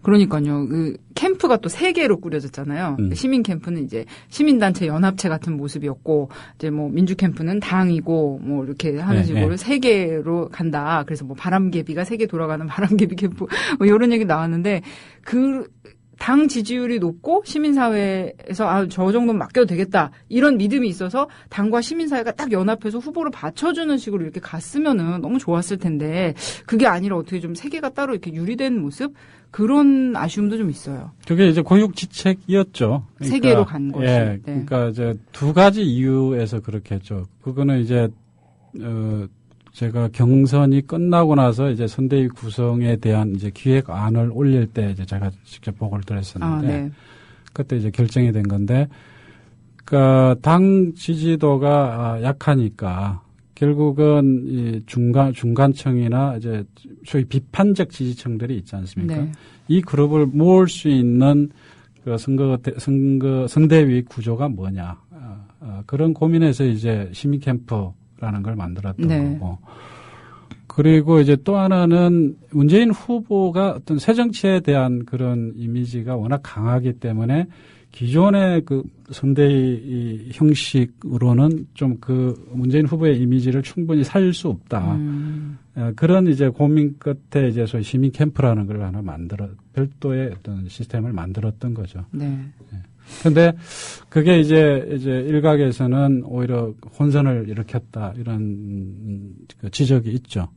그러니까요. 그 캠프가 또 3개로 꾸려졌잖아요. 시민 캠프는 이제 시민단체 연합체 같은 모습이었고, 이제 뭐 민주 캠프는 당이고, 뭐 이렇게 하는 식으로 3개로 간다. 그래서 뭐 바람개비가 3개 돌아가는 바람개비 캠프, 뭐 이런 얘기 나왔는데, 당 지지율이 높고 시민사회에서 저 정도는 맡겨도 되겠다. 이런 믿음이 있어서 당과 시민사회가 딱 연합해서 후보를 받쳐주는 식으로 이렇게 갔으면은 너무 좋았을 텐데 그게 아니라 어떻게 좀 3개가 따로 이렇게 유리된 모습? 그런 아쉬움도 좀 있어요. 그게 이제 고육지책이었죠. 그러니까, 3개로 간 것이. 예. 그러니까 이제 2가지 이유에서 그렇게 했죠. 그거는 이제 제가 경선이 끝나고 나서 이제 선대위 구성에 대한 이제 기획안을 올릴 때 이제 제가 직접 보고를 드렸었는데 그때 이제 결정이 된 건데 그러니까 당 지지도가 약하니까 결국은 이 중간층이나 이제 소위 비판적 지지층들이 있지 않습니까? 네. 이 그룹을 모을 수 있는 그 선대위 구조가 뭐냐. 그런 고민에서 이제 시민 캠프라는 걸 만들었던 거고. 그리고 이제 또 하나는 문재인 후보가 어떤 새 정치에 대한 그런 이미지가 워낙 강하기 때문에 기존의 그 선대위 형식으로는 좀 그 문재인 후보의 이미지를 충분히 살릴 수 없다. 그런 이제 고민 끝에 이제 소위 시민 캠프라는 걸 하나 별도의 어떤 시스템을 만들었던 거죠. 네. 근데 그게 이제 일각에서는 오히려 혼선을 일으켰다 이런 그 지적이 있죠.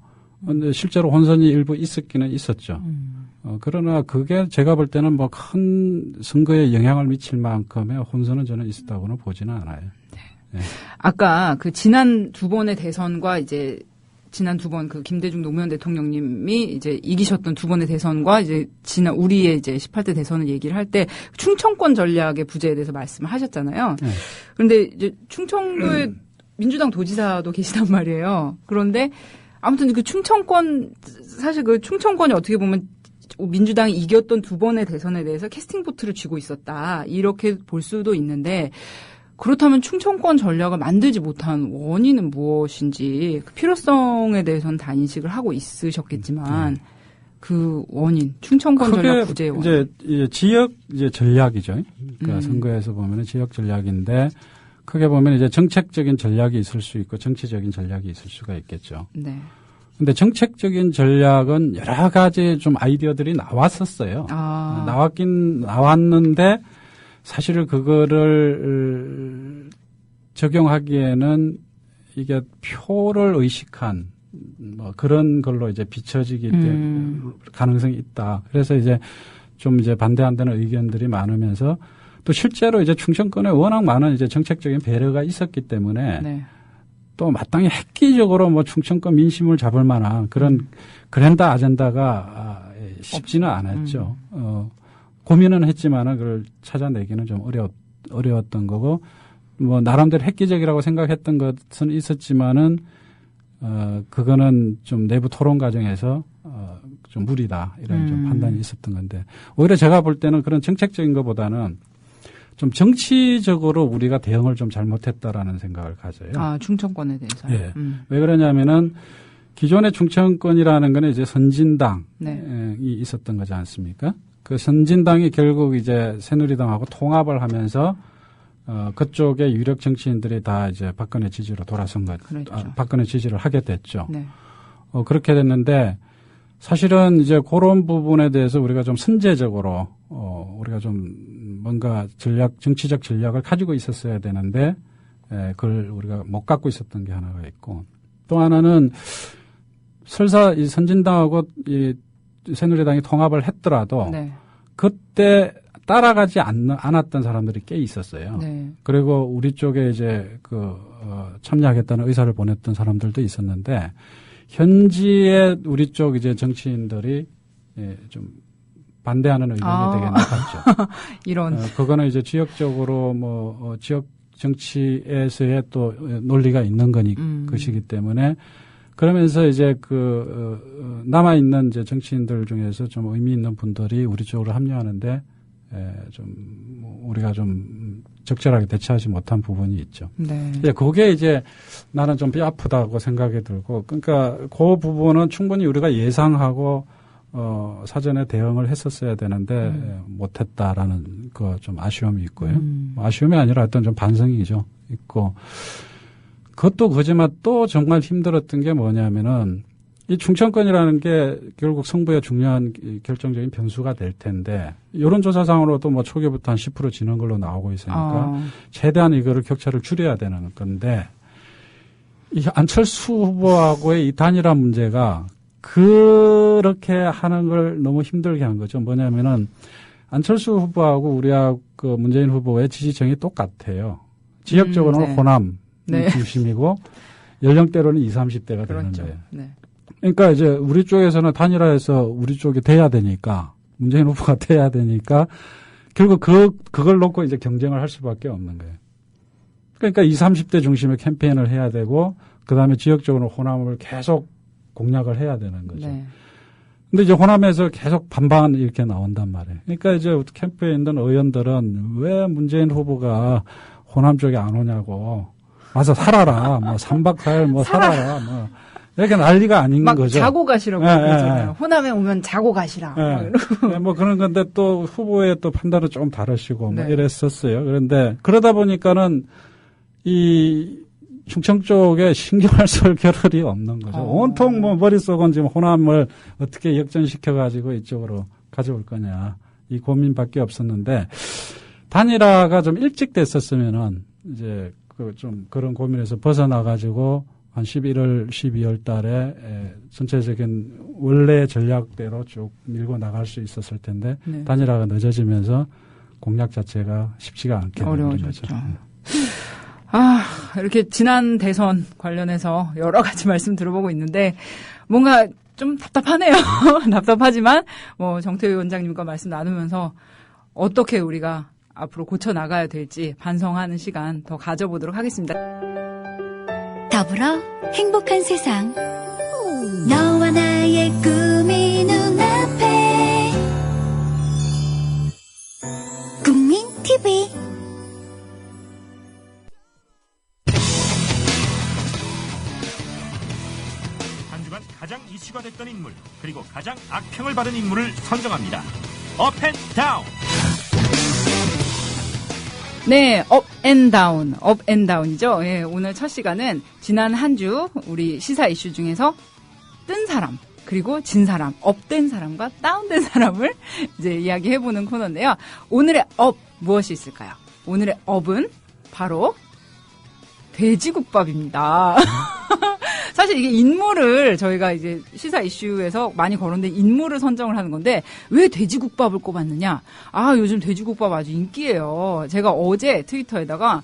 근데 실제로 혼선이 일부 있었기는 있었죠. 그러나 그게 제가 볼 때는 뭐 큰 선거에 영향을 미칠 만큼의 혼선은 저는 있었다고는 보지는 않아요. 네. 아까 그 지난 두 번의 대선과 이제 지난 두 번 그 김대중 노무현 대통령님이 이제 이기셨던 두 번의 대선과 이제 지난 우리의 이제 18대 대선을 얘기를 할 때 충청권 전략의 부재에 대해서 말씀을 하셨잖아요. 그런데 이제 충청도에 민주당 도지사도 계시단 말이에요. 그런데 아무튼 그 충청권 사실 그 충청권이 어떻게 보면 민주당이 이겼던 두 번의 대선에 대해서 캐스팅 보트를 쥐고 있었다. 이렇게 볼 수도 있는데 그렇다면 충청권 전략을 만들지 못한 원인은 무엇인지 그 필요성에 대해서는 다 인식을 하고 있으셨겠지만 그 원인, 충청권 전략 부재의 원인. 이제 지역 이제 전략이죠. 그러니까 선거에서 보면은 지역 전략인데 크게 보면 이제 정책적인 전략이 있을 수 있고 정치적인 전략이 있을 수가 있겠죠. 네. 근데 정책적인 전략은 여러 가지 좀 아이디어들이 나왔었어요. 나왔는데 사실 그거를 적용하기에는 이게 표를 의식한 뭐 그런 걸로 이제 비춰지기 때문에 가능성이 있다. 그래서 이제 좀 이제 반대한다는 의견들이 많으면서 또 실제로 이제 충청권에 워낙 많은 이제 정책적인 배려가 있었기 때문에 네. 또 마땅히 획기적으로 뭐 충청권 민심을 잡을 만한 그런 그랜드 아젠다가 쉽지는 않았죠. 고민은 했지만은 그걸 찾아내기는 좀 어려웠던 거고, 뭐 나름대로 획기적이라고 생각했던 것은 있었지만은 그거는 좀 내부 토론 과정에서 좀 무리다 이런 좀 판단이 있었던 건데, 오히려 제가 볼 때는 그런 정책적인 것보다는 좀 정치적으로 우리가 대응을 좀 잘못했다라는 생각을 가져요. 충청권에 대해서. 예. 왜 그러냐면은 기존의 충청권이라는 거는 이제 선진당이 네. 있었던 거지 않습니까? 그 선진당이 결국 이제 새누리당하고 통합을 하면서 그쪽의 유력 정치인들이 다 이제 박근혜 지지로 돌아선 것, 그렇죠. 박근혜 지지를 하게 됐죠. 네. 그렇게 됐는데 사실은 이제 그런 부분에 대해서 우리가 좀 선제적으로 우리가 좀 뭔가 정치적 전략을 가지고 있었어야 되는데 그걸 우리가 못 갖고 있었던 게 하나가 있고, 또 하나는 설사 이 선진당하고 이 새누리당이 통합을 했더라도 네. 그때 따라가지 않았던 사람들이 꽤 있었어요. 네. 그리고 우리 쪽에 이제 참여하겠다는 의사를 보냈던 사람들도 있었는데 현지에 우리 쪽 이제 정치인들이 좀 반대하는 의견이 되게 높았죠. 이런. 그거는 이제 지역적으로 지역 정치에서의 또 논리가 있는 것이기 때문에, 그러면서 이제 남아있는 이제 정치인들 중에서 좀 의미 있는 분들이 우리 쪽으로 합류하는데, 좀, 우리가 좀 적절하게 대처하지 못한 부분이 있죠. 네. 그게 이제 나는 좀 뼈아프다고 생각이 들고, 그러니까 그 부분은 충분히 우리가 예상하고, 사전에 대응을 했었어야 되는데, 못했다라는 좀 아쉬움이 있고요. 아쉬움이 아니라 어떤 좀 반성이죠. 있고. 그것도 그지만 또 정말 힘들었던 게 뭐냐면은, 이 충청권이라는 게 결국 승부의 중요한 결정적인 변수가 될 텐데, 여론조사상으로도 뭐 초기부터 한 10% 지는 걸로 나오고 있으니까, 최대한 이거를 격차를 줄여야 되는 건데, 이 안철수 후보하고의 이 단일화 문제가 그렇게 하는 걸 너무 힘들게 한 거죠. 뭐냐면은 안철수 후보하고 우리하고 문재인 후보의 지지층이 똑같아요. 지역적으로는 네. 호남 네. 중심이고 연령대로는 20, 30대가 그렇죠. 되는 거예요. 네. 그러니까 이제 우리 쪽에서는 단일화해서 우리 쪽이 돼야 되니까, 문재인 후보가 돼야 되니까 결국 그걸 놓고 이제 경쟁을 할 수밖에 없는 거예요. 그러니까 20, 30대 중심의 캠페인을 해야 되고, 그다음에 지역적으로 호남을 계속 공략을 해야 되는 거죠. 네. 근데 이제 호남에서 계속 반반 이렇게 나온단 말이에요. 그러니까 이제 캠프에 있는 의원들은 왜 문재인 후보가 호남 쪽에 안 오냐고. 와서 살아라. 뭐 3박 4일 뭐 살아라. 뭐 이렇게 난리가 아닌 막 거죠. 자고 가시라고 그러잖아요. 호남에 오면 자고 가시라. 네, 뭐 그런 건데 또 후보의 또 판단은 조금 다르시고 뭐 이랬었어요. 그런데 그러다 보니까는 이 충청 쪽에 신경을 쓸 겨를이 없는 거죠. 온통 뭐 머릿속은 지금 호남을 어떻게 역전시켜가지고 이쪽으로 가져올 거냐. 이 고민밖에 없었는데, 단일화가 좀 일찍 됐었으면은 이제 좀 그런 고민에서 벗어나가지고 한 11월, 12월 달에 전체적인 원래 전략대로 쭉 밀고 나갈 수 있었을 텐데 네. 단일화가 늦어지면서 공약 자체가 쉽지가 않게 되는 거죠. 이렇게 지난 대선 관련해서 여러 가지 말씀 들어보고 있는데 뭔가 좀 답답하네요. 답답하지만 뭐 정태호 위원장님과 말씀 나누면서 어떻게 우리가 앞으로 고쳐 나가야 될지 반성하는 시간 더 가져보도록 하겠습니다. 더불어 행복한 세상 너와 나의 꿈이 눈앞에 국민 TV 한 주간 가장 이슈가 됐던 인물 그리고 가장 악평을 받은 인물을 선정합니다. 업앤다운. 네, 업앤다운, 업앤다운이죠. 예, 오늘 첫 시간은 지난 한 주 우리 시사 이슈 중에서 뜬 사람, 그리고 진 사람, 업된 사람과 다운된 사람을 이제 이야기해보는 코너인데요. 오늘의 업 무엇이 있을까요? 오늘의 업은 바로 돼지국밥입니다. 사실 이게 인물을 저희가 이제 시사 이슈에서 많이 거론된 인물을 선정을 하는 건데 왜 돼지국밥을 꼽았느냐? 요즘 돼지국밥 아주 인기예요. 제가 어제 트위터에다가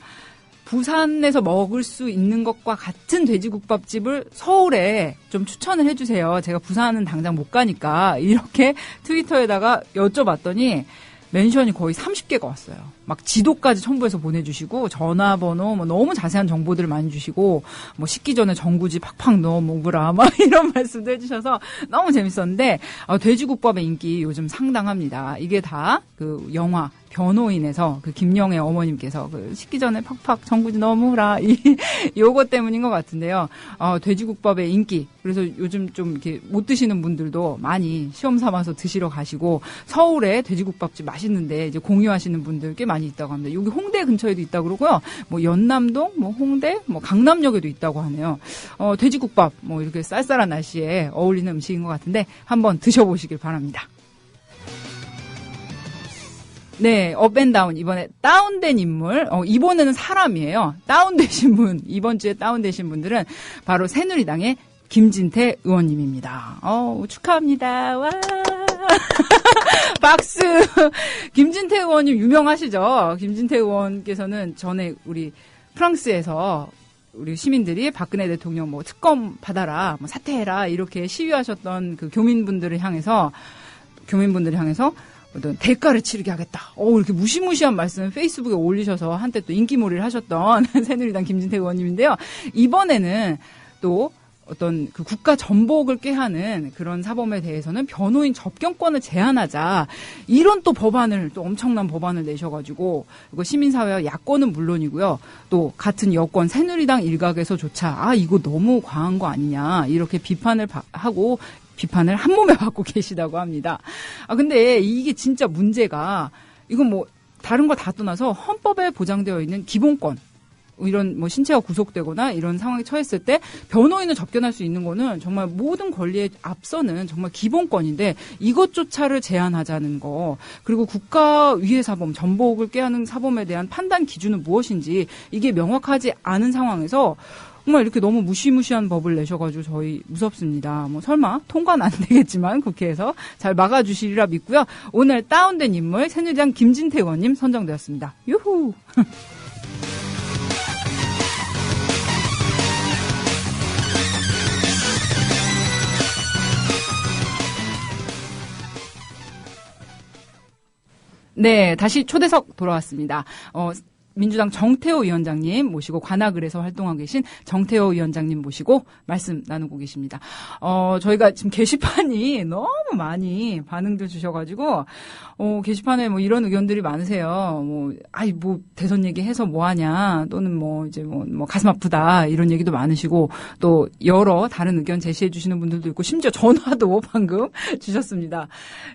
부산에서 먹을 수 있는 것과 같은 돼지국밥집을 서울에 좀 추천을 해주세요. 제가 부산은 당장 못 가니까 이렇게 트위터에다가 여쭤봤더니 멘션이 거의 30개가 왔어요. 막 지도까지 첨부해서 보내주시고 전화번호 뭐 너무 자세한 정보들을 많이 주시고 뭐 식기 전에 전구지 팍팍 넣어 먹으라 막 이런 말씀도 해주셔서 너무 재밌었는데 돼지국밥의 인기 요즘 상당합니다. 이게 다 그 영화 변호인에서 그 김영애 어머님께서 그 식기 전에 팍팍 전구지 넣어 먹으라 요거 때문인 것 같은데요. 돼지국밥의 인기 그래서 요즘 좀 이렇게 못 드시는 분들도 많이 시험 삼아서 드시러 가시고 서울에 돼지국밥집 맛있는데 이제 공유하시는 분들 꽤 많이 있다고 합니다. 여기 홍대 근처에도 있다고 그러고요. 뭐 연남동, 뭐 홍대, 뭐 강남역에도 있다고 하네요. 돼지국밥 뭐 이렇게 쌀쌀한 날씨에 어울리는 음식인 것 같은데 한번 드셔보시길 바랍니다. 네, 업앤다운 이번에 다운된 인물 이번에는 사람이에요. 다운되신 분 이번 주에 다운되신 분들은 바로 새누리당의 김진태 의원님입니다. 축하합니다. 와. 박수. 김진태 의원님 유명하시죠? 김진태 의원께서는 전에 우리 프랑스에서 우리 시민들이 박근혜 대통령 뭐 특검 받아라, 뭐 사퇴해라 이렇게 시위하셨던 그 교민분들을 향해서 어떤 대가를 치르게 하겠다. 이렇게 무시무시한 말씀 페이스북에 올리셔서 한때 또 인기몰이를 하셨던 새누리당 김진태 의원님인데요. 이번에는 또 어떤 그 국가 전복을 꾀하는 그런 사범에 대해서는 변호인 접견권을 제한하자. 이런 또 엄청난 법안을 내셔가지고, 이거 시민사회와 야권은 물론이고요. 또 같은 여권 새누리당 일각에서조차, 이거 너무 과한 거 아니냐. 이렇게 비판을 하고, 비판을 한 몸에 받고 계시다고 합니다. 근데 이게 진짜 문제가, 이건 뭐, 다른 거 다 떠나서 헌법에 보장되어 있는 기본권, 이런 뭐 신체가 구속되거나 이런 상황에 처했을 때 변호인을 접견할 수 있는 거는 정말 모든 권리에 앞서는 정말 기본권인데 이것조차를 제한하자는 거. 그리고 국가 위해 사범, 전복을 꾀하는 사범에 대한 판단 기준은 무엇인지 이게 명확하지 않은 상황에서 정말 이렇게 너무 무시무시한 법을 내셔가지고 저희 무섭습니다. 뭐 설마 통과는 안 되겠지만 국회에서 잘 막아주시리라 믿고요. 오늘 다운된 인물 새누리당 김진태 의원님 선정되었습니다. 유후. 네, 다시 초대석 돌아왔습니다. 민주당 정태호 위원장님 모시고 관악을에서 활동하고 계신 정태호 위원장님 모시고 말씀 나누고 계십니다. 저희가 지금 게시판이 너무 많이 반응들 주셔가지고, 게시판에 뭐 이런 의견들이 많으세요. 뭐 대선 얘기해서 뭐 하냐, 또는 뭐 이제 뭐 가슴 아프다, 이런 얘기도 많으시고, 또 여러 다른 의견 제시해 주시는 분들도 있고, 심지어 전화도 방금 주셨습니다.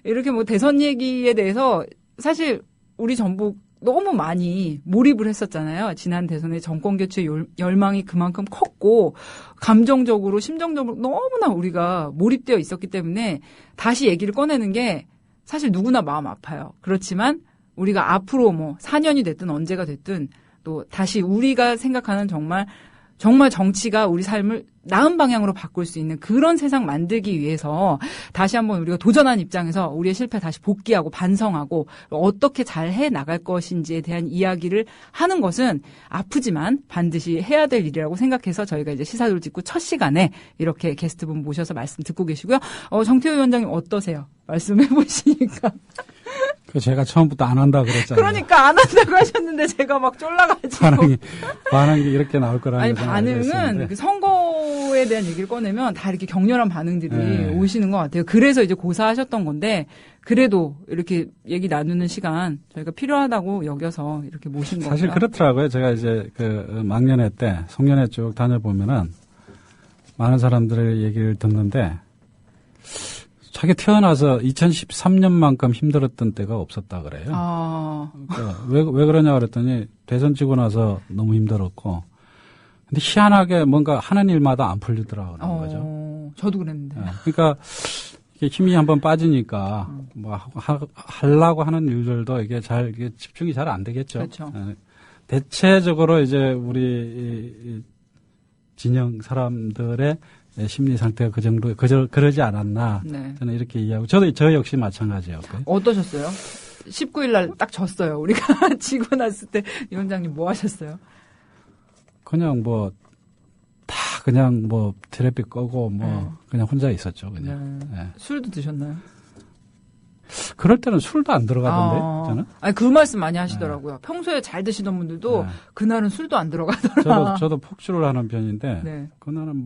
이렇게 뭐 대선 얘기에 대해서 사실 우리 전북 너무 많이 몰입을 했었잖아요. 지난 대선에 정권교체 열망이 그만큼 컸고 감정적으로 심정적으로 너무나 우리가 몰입되어 있었기 때문에 다시 얘기를 꺼내는 게 사실 누구나 마음 아파요. 그렇지만 우리가 앞으로 뭐 4년이 됐든 언제가 됐든 또 다시 우리가 생각하는 정말 정말 정치가 우리 삶을 나은 방향으로 바꿀 수 있는 그런 세상 만들기 위해서 다시 한번 우리가 도전한 입장에서 우리의 실패 다시 복귀하고 반성하고 어떻게 잘 해 나갈 것인지에 대한 이야기를 하는 것은 아프지만 반드시 해야 될 일이라고 생각해서 저희가 이제 시사도를 듣고 첫 시간에 이렇게 게스트분 모셔서 말씀 듣고 계시고요. 정태호 위원장님 어떠세요? 말씀해 보시니까. 제가 처음부터 안 한다 그랬잖아요. 그러니까 안 한다고 하셨는데 제가 막 쫄라가지고. 반응이 이렇게 나올 거라는 아니, 반응은 그 선거에 대한 얘기를 꺼내면 다 이렇게 격렬한 반응들이 네. 오시는 것 같아요. 그래서 이제 고사하셨던 건데, 그래도 이렇게 얘기 나누는 시간 저희가 필요하다고 여겨서 이렇게 모신 거예요. 사실 그렇더라고요. 제가 이제 그 막년회 때, 송년회 쭉 다녀보면은 많은 사람들의 얘기를 듣는데, 자기 태어나서 2013년만큼 힘들었던 때가 없었다 그래요. 그러니까 왜 그러냐 그랬더니 대선 지고 나서 너무 힘들었고, 근데 희한하게 뭔가 하는 일마다 안 풀리더라고요. 거죠. 저도 그랬는데. 그러니까 이게 힘이 한번 빠지니까 뭐 하려고 하는 일들도 이게 이게 집중이 잘 안 되겠죠. 그렇죠. 대체적으로 이제 우리 진영 사람들의 심리 상태가 그 정도, 그러지 않았나. 네. 저는 이렇게 이해하고. 저 역시 마찬가지였고요. 어떠셨어요? 19일 날 딱 졌어요. 우리가 지고 났을 때 위원장님 뭐 하셨어요? 그냥 그냥 테레비 끄고 그냥 혼자 있었죠, 그냥. 네. 네. 술도 드셨나요? 그럴 때는 술도 안 들어가던데, 저는? 아니, 그 말씀 많이 하시더라고요. 평소에 잘 드시던 분들도 그날은 술도 안 들어가더라. 저도 폭주를 하는 편인데, 네. 그날은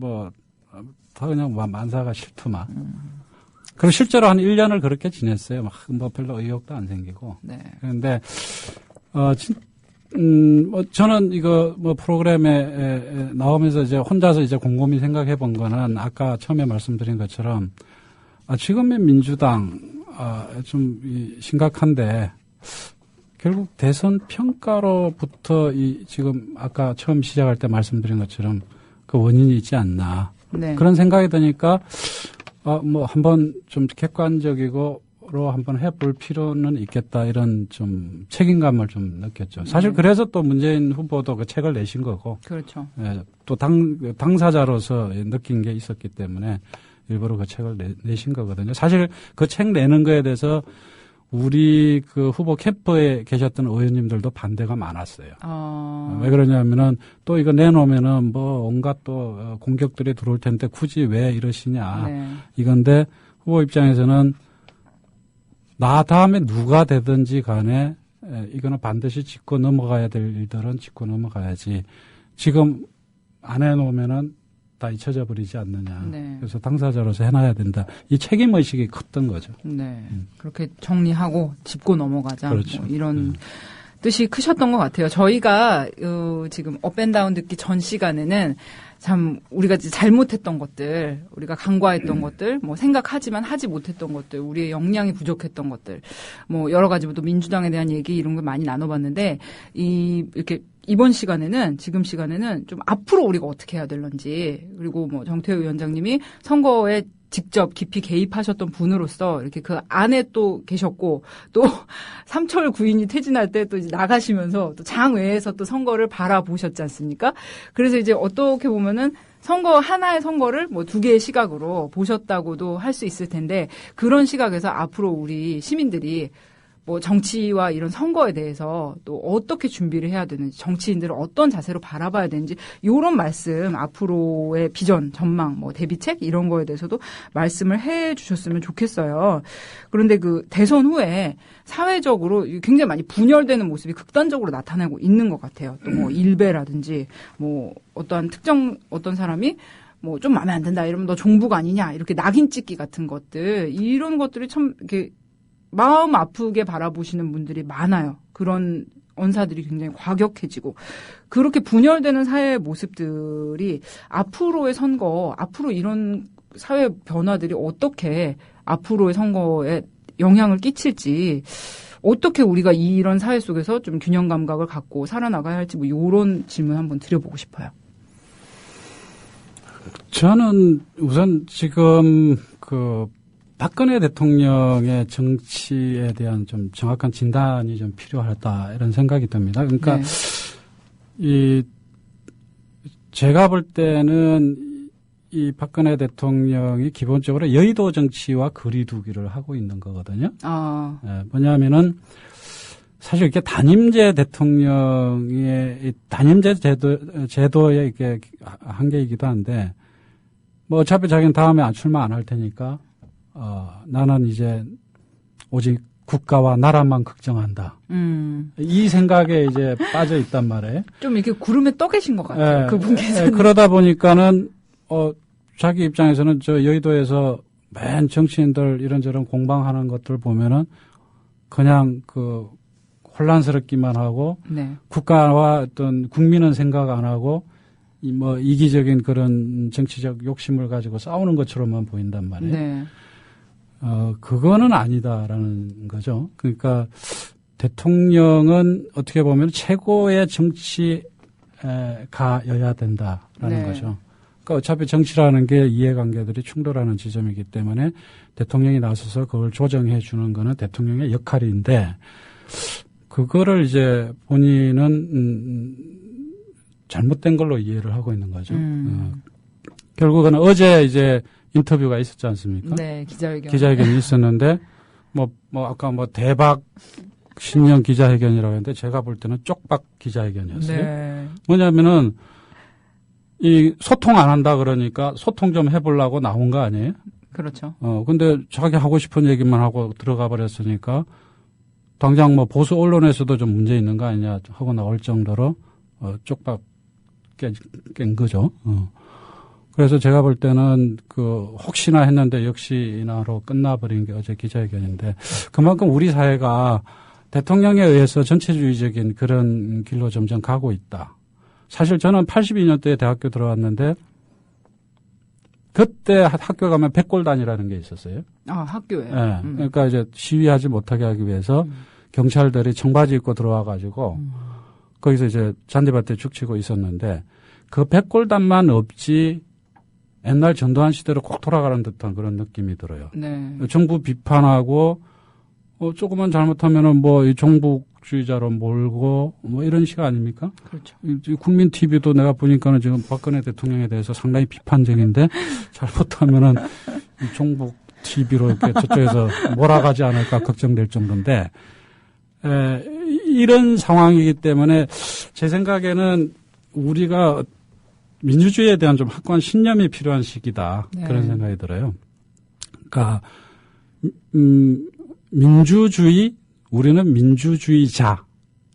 다 그냥 만사가 싫더만. 그리고 실제로 한 1년을 그렇게 지냈어요. 별로 의욕도 안 생기고. 네. 그런데, 저는 이거 프로그램에 나오면서 이제 혼자서 이제 곰곰이 생각해 본 거는 아까 처음에 말씀드린 것처럼, 지금의 민주당, 좀 심각한데, 결국 대선 평가로부터 지금 아까 처음 시작할 때 말씀드린 것처럼 그 원인이 있지 않나. 네. 그런 생각이 드니까, 한번 좀 객관적이고로 한번 해볼 필요는 있겠다. 이런 좀 책임감을 좀 느꼈죠. 사실 그래서 또 문재인 후보도 그 책을 내신 거고. 그렇죠. 예, 또 당사자로서 느낀 게 있었기 때문에 일부러 그 책을 내신 거거든요. 사실 그 책 내는 거에 대해서 우리 그 후보 캠프에 계셨던 의원님들도 반대가 많았어요. 왜 그러냐면은 또 이거 내놓으면은 온갖 또 공격들이 들어올 텐데 굳이 왜 이러시냐. 네. 이건데 후보 입장에서는 나 다음에 누가 되든지 간에 이거는 반드시 짚고 넘어가야 될 일들은 짚고 넘어가야지. 지금 안 해놓으면은 다 잊혀져 버리지 않느냐. 네. 그래서 당사자로서 해놔야 된다. 이 책임의식이 컸던 거죠. 네. 그렇게 정리하고 짚고 넘어가자. 그렇죠. 이런 뜻이 크셨던 것 같아요. 저희가 지금 업앤다운 듣기 전 시간에는 참 우리가 잘못했던 것들, 우리가 간과했던 것들, 생각하지만 하지 못했던 것들, 우리의 역량이 부족했던 것들, 여러 가지 또 민주당에 대한 얘기 이런 걸 많이 나눠봤는데 이렇게 이번 시간에는 지금 시간에는 좀 앞으로 우리가 어떻게 해야 될런지, 그리고 정태호 위원장님이 선거에 직접 깊이 개입하셨던 분으로서 이렇게 그 안에 또 계셨고, 또 삼철 구인이 퇴진할 때 또 이제 나가시면서 또 장외에서 또 선거를 바라보셨지 않습니까? 그래서 이제 어떻게 보면은 하나의 선거를 두 개의 시각으로 보셨다고도 할 수 있을 텐데, 그런 시각에서 앞으로 우리 시민들이 정치와 이런 선거에 대해서 또 어떻게 준비를 해야 되는지, 정치인들을 어떤 자세로 바라봐야 되는지, 요런 말씀, 앞으로의 비전, 전망, 대비책, 이런 거에 대해서도 말씀을 해 주셨으면 좋겠어요. 그런데 그 대선 후에 사회적으로 굉장히 많이 분열되는 모습이 극단적으로 나타나고 있는 것 같아요. 또 일베라든지, 어떤 사람이 좀 마음에 안 든다 이러면 너 종북 아니냐, 이렇게 낙인 찍기 같은 것들, 이런 것들이 참 이렇게 마음 아프게 바라보시는 분들이 많아요. 그런 언사들이 굉장히 과격해지고, 그렇게 분열되는 사회의 모습들이 앞으로의 선거, 앞으로 이런 사회 변화들이 어떻게 앞으로의 선거에 영향을 끼칠지, 어떻게 우리가 이런 사회 속에서 좀 균형 감각을 갖고 살아나가야 할지 이런 질문 한번 드려보고 싶어요. 저는 우선 지금 박근혜 대통령의 정치에 대한 좀 정확한 진단이 좀 필요하다, 이런 생각이 듭니다. 그러니까, 네. 제가 볼 때는 이 박근혜 대통령이 기본적으로 여의도 정치와 거리두기를 하고 있는 거거든요. 예, 뭐냐면은 사실 이렇게 단임제 대통령의 단임제 제도의 이게 한계이기도 한데 뭐 어차피 자기는 다음에 출마 안 할 테니까 나는 이제 오직 국가와 나라만 걱정한다. 이 생각에 이제 빠져 있단 말이에요. 좀 이렇게 구름에 떠 계신 것 같아요. 그분께서는. 그러다 보니까는 자기 입장에서는 저 여의도에서 맨 정치인들 이런저런 공방하는 것들 보면은 그냥 그 혼란스럽기만 하고 네. 국가와 어떤 국민은 생각 안 하고 뭐 이기적인 그런 정치적 욕심을 가지고 싸우는 것처럼만 보인단 말이에요. 네. 그거는 아니다라는 거죠. 그러니까 대통령은 어떻게 보면 최고의 정치가여야 된다라는 네. 거죠. 그러니까 어차피 정치라는 게 이해관계들이 충돌하는 지점이기 때문에 대통령이 나서서 그걸 조정해 주는 거는 대통령의 역할인데 그거를 이제 본인은 잘못된 걸로 이해를 하고 있는 거죠. 결국은 어제 이제 인터뷰가 있었지 않습니까? 네, 기자회견이 있었는데 아까 대박 신년 기자회견이라고 했는데 제가 볼 때는 쪽박 기자회견이었어요. 네. 뭐냐면은 이 소통 안 한다 그러니까 소통 좀 해보려고 나온 거 아니에요? 그렇죠. 근데 자기 하고 싶은 얘기만 하고 들어가 버렸으니까 당장 보수 언론에서도 좀 문제 있는 거 아니냐 하고 나올 정도로 쪽박 깬 거죠. 그래서 제가 볼 때는 혹시나 했는데 역시나로 끝나버린 게 어제 기자회견인데 그만큼 우리 사회가 대통령에 의해서 전체주의적인 그런 길로 점점 가고 있다. 사실 저는 82년도에 대학교 들어왔는데 그때 학교 가면 백골단이라는 게 있었어요. 학교에. 네. 그러니까 이제 시위하지 못하게 하기 위해서 경찰들이 청바지 입고 들어와가지고 거기서 이제 잔디밭에 죽치고 있었는데 그 백골단만 없지 옛날 전두환 시대로 꼭 돌아가는 듯한 그런 느낌이 들어요. 네. 정부 비판하고 조금만 잘못하면은 이 종북주의자로 몰고 이런 식 아닙니까? 그렇죠. 국민 TV도 내가 보니까는 지금 박근혜 대통령에 대해서 상당히 비판적인데 잘못하면은 이 종북 TV로 이렇게 저쪽에서 몰아가지 않을까 걱정될 정도인데 이런 상황이기 때문에 제 생각에는 우리가 민주주의에 대한 좀 확고한 신념이 필요한 시기다. 네. 그런 생각이 들어요. 그러니까 민주주의, 우리는 민주주의자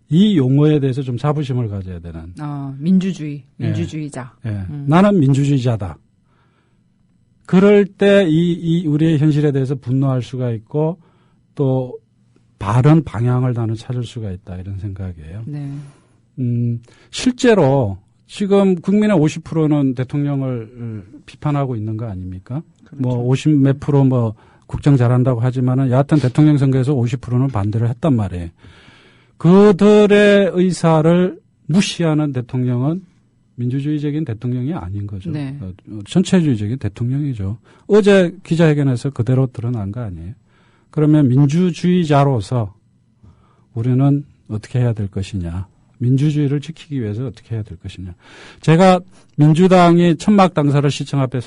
이 용어에 대해서 좀 자부심을 가져야 되는. 민주주의자. 예. 나는 민주주의자다. 그럴 때 우리의 현실에 대해서 분노할 수가 있고 또 바른 방향을 나는 찾을 수가 있다 이런 생각이에요. 네. 실제로 지금 국민의 50%는 대통령을 비판하고 있는 거 아닙니까? 그렇죠. 50 몇 프로 국정 잘한다고 하지만은 여하튼 대통령 선거에서 50%는 반대를 했단 말이에요. 그들의 의사를 무시하는 대통령은 민주주의적인 대통령이 아닌 거죠. 네. 전체주의적인 대통령이죠. 어제 기자회견에서 그대로 드러난 거 아니에요. 그러면 민주주의자로서 우리는 어떻게 해야 될 것이냐. 민주주의를 지키기 위해서 어떻게 해야 될 것이냐. 제가 민주당이 천막 당사를 시청 앞에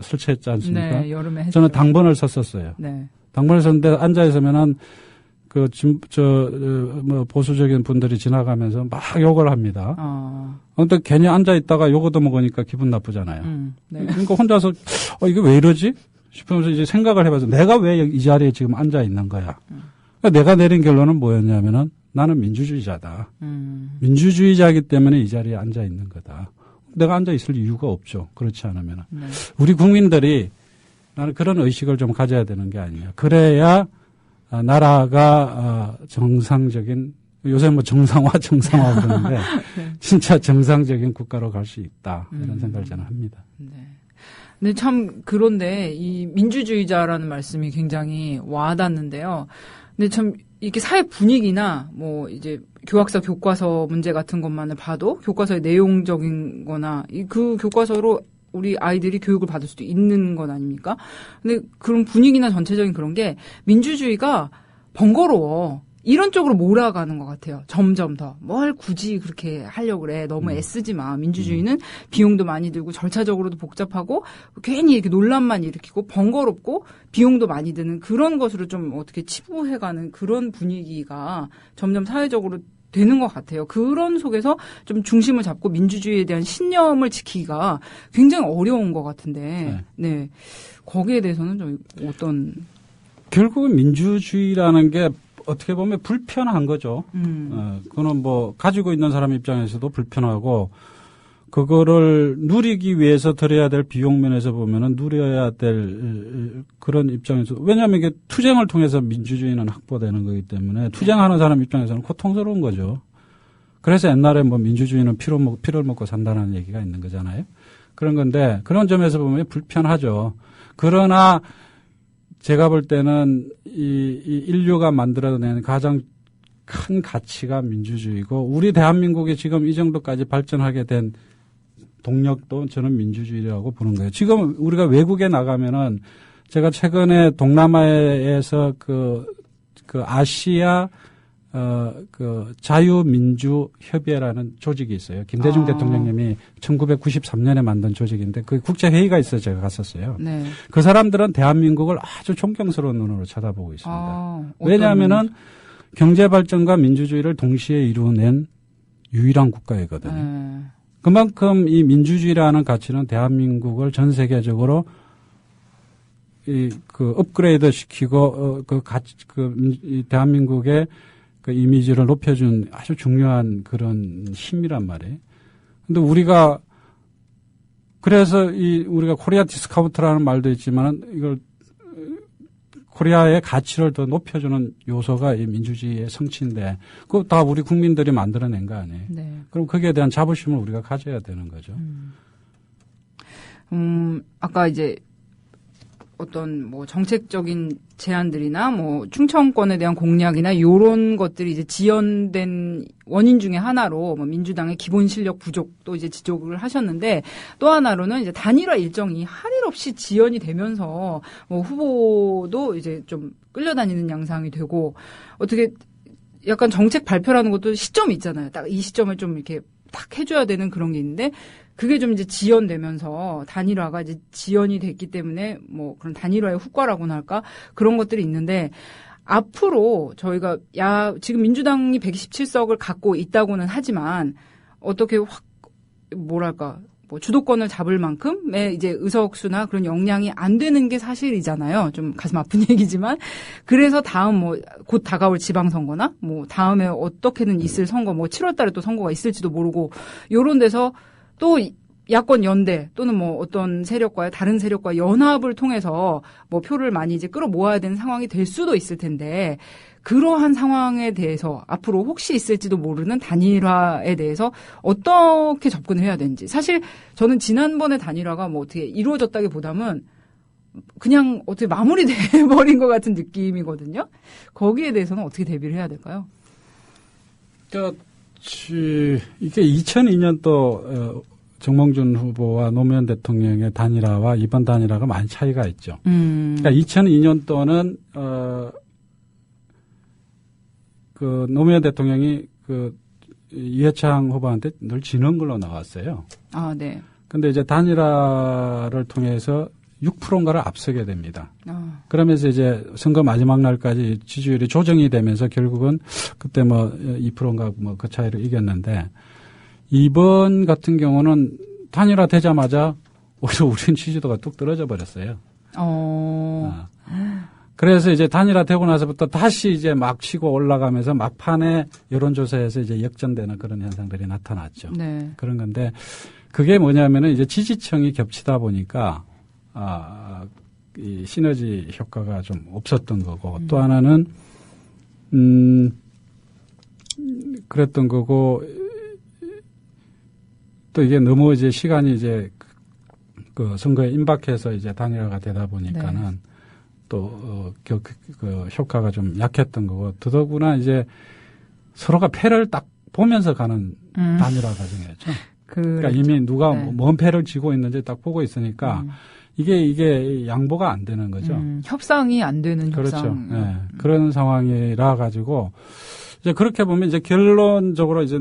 설치했지 않습니까? 네, 여름에 했죠. 저는 당번을 썼었어요. 네. 당번을 썼는데 앉아있으면은 보수적인 분들이 지나가면서 막 욕을 합니다. 근데 괜히 앉아있다가 욕 얻어먹으니까 기분 나쁘잖아요. 네. 그러니까 혼자서, 이게 왜 이러지? 싶으면서 이제 생각을 해봐서 내가 왜 이 자리에 지금 앉아있는 거야. 그러니까 내가 내린 결론은 뭐였냐면은 나는 민주주의자다. 민주주의자이기 때문에 이 자리에 앉아있는 거다. 내가 앉아있을 이유가 없죠. 그렇지 않으면. 네. 우리 국민들이 나는 그런 의식을 좀 가져야 되는 게 아니냐. 그래야 나라가 정상적인 요새 정상화 그러는데 네. 진짜 정상적인 국가로 갈 수 있다. 이런 생각을 저는 합니다. 네. 근데 참 그런데 이 민주주의자라는 말씀이 굉장히 와닿는데요. 근데 참 이렇게 사회 분위기나 이제 교학사 교과서 문제 같은 것만을 봐도 교과서의 내용적인 거나 그 교과서로 우리 아이들이 교육을 받을 수도 있는 건 아닙니까? 근데 그런 분위기나 전체적인 그런 게 민주주의가 번거로워. 이런 쪽으로 몰아가는 것 같아요. 점점 더. 뭘 굳이 그렇게 하려고 그래. 너무 애쓰지 마. 민주주의는 비용도 많이 들고 절차적으로도 복잡하고 괜히 이렇게 논란만 일으키고 번거롭고 비용도 많이 드는 그런 것으로 좀 어떻게 치부해가는 그런 분위기가 점점 사회적으로 되는 것 같아요. 그런 속에서 좀 중심을 잡고 민주주의에 대한 신념을 지키기가 굉장히 어려운 것 같은데, 네. 거기에 대해서는 좀 어떤. 결국은 민주주의라는 게 어떻게 보면 불편한 거죠. 그거는 뭐 가지고 있는 사람 입장에서도 불편하고 그거를 누리기 위해서 들여야 될 비용 면에서 보면은 누려야 될 그런 입장에서 왜냐하면 이게 투쟁을 통해서 민주주의는 확보되는 거기 때문에 투쟁하는 사람 입장에서는 고통스러운 거죠. 그래서 옛날에 뭐 민주주의는 피를 먹고 산다는 얘기가 있는 거잖아요. 그런 건데 그런 점에서 보면 불편하죠. 그러나 제가 볼 때는 이 인류가 만들어낸 가장 큰 가치가 민주주의고 우리 대한민국이 지금 이 정도까지 발전하게 된 동력도 저는 민주주의라고 보는 거예요. 지금 우리가 외국에 나가면은 제가 최근에 동남아에서 그 아시아 그 자유민주협의회라는 조직이 있어요. 김대중 대통령님이 1993년에 만든 조직인데 그 국제회의가 있어서 제가 갔었어요. 네. 그 사람들은 대한민국을 아주 존경스러운 눈으로 쳐다보고 있습니다. 왜냐하면은 경제발전과 민주주의를 동시에 이루어낸 유일한 국가이거든요. 그만큼 이 민주주의라는 가치는 대한민국을 전 세계적으로 그 업그레이드 시키고 이 대한민국의 그 이미지를 높여준 아주 중요한 그런 힘이란 말이에요. 근데 우리가 그래서 우리가 코리아 디스카운트라는 말도 있지만 이걸 코리아의 가치를 더 높여주는 요소가 이 민주주의의 성취인데 그거 다 우리 국민들이 만들어낸 거 아니에요. 네. 그럼 거기에 대한 자부심을 우리가 가져야 되는 거죠. 아까 이제 어떤 뭐 정책적인 제안들이나 뭐 충청권에 대한 공약이나 요런 것들이 이제 지연된 원인 중에 하나로 뭐 민주당의 기본 실력 부족도 이제 지적을 하셨는데 또 하나로는 이제 단일화 일정이 할 일 없이 지연이 되면서 뭐 후보도 이제 좀 끌려다니는 양상이 되고 어떻게 약간 정책 발표라는 것도 시점이 있잖아요. 딱 이 시점을 좀 이렇게 딱 해줘야 되는 그런 게 있는데 그게 좀 이제 지연되면서 단일화가 이제 지연이 됐기 때문에 뭐 그런 단일화의 후과라고나 할까 그런 것들이 있는데 앞으로 저희가 지금 민주당이 127석을 갖고 있다고는 하지만 어떻게 확 뭐랄까 뭐 주도권을 잡을 만큼의 이제 의석수나 그런 역량이 안 되는 게 사실이잖아요. 좀 가슴 아픈 얘기지만 그래서 다음 뭐 곧 다가올 지방선거나 뭐 다음에 어떻게든 있을 선거 뭐 7월달에 또 선거가 있을지도 모르고 요런 데서 또 야권 연대 또는 뭐 어떤 세력과의 다른 세력과 연합을 통해서 뭐 표를 많이 이제 끌어모아야 되는 상황이 될 수도 있을 텐데 그러한 상황에 대해서 앞으로 혹시 있을지도 모르는 단일화에 대해서 어떻게 접근을 해야 되는지 사실 저는 지난번에 단일화가 뭐 어떻게 이루어졌다기보다는 그냥 어떻게 마무리돼 버린 것 같은 느낌이거든요. 거기에 대해서는 어떻게 대비를 해야 될까요? 이게 2002년도 정몽준 후보와 노무현 대통령의 단일화와 이번 단일화가 많이 차이가 있죠. 그러니까 2002년도는 그 노무현 대통령이 그 이해창 후보한테 늘 지는 걸로 나왔어요. 아, 네. 근데 이제 단일화를 통해서 6%인가를 앞서게 됩니다. 그러면서 이제 선거 마지막 날까지 지지율이 조정이 되면서 결국은 그때 뭐 2%인가 뭐 그 차이로 이겼는데 이번 같은 경우는 단일화 되자마자 오히려 우리는 지지도가 뚝 떨어져 버렸어요. 그래서 이제 단일화 되고 나서부터 다시 이제 막 치고 올라가면서 막판에 여론조사에서 이제 역전되는 그런 현상들이 나타났죠. 네. 그런 건데 그게 뭐냐면은 이제 지지층이 겹치다 보니까 이 시너지 효과가 좀 없었던 거고 또 하나는 그랬던 거고 또 이게 너무 이제 시간이 이제 그 선거에 임박해서 이제 단일화가 되다 보니까는 네. 또 그 효과가 좀 약했던 거고 더더구나 이제 서로가 패를 딱 보면서 가는 단일화 과정이었죠. 그러니까 이미 누가 네. 뭔 패를 쥐고 있는지 딱 보고 있으니까 이게 양보가 안 되는 거죠. 협상이 안 되는 그렇죠. 협상. 예. 그런 상황이라 가지고 이제 그렇게 보면 이제 결론적으로 이제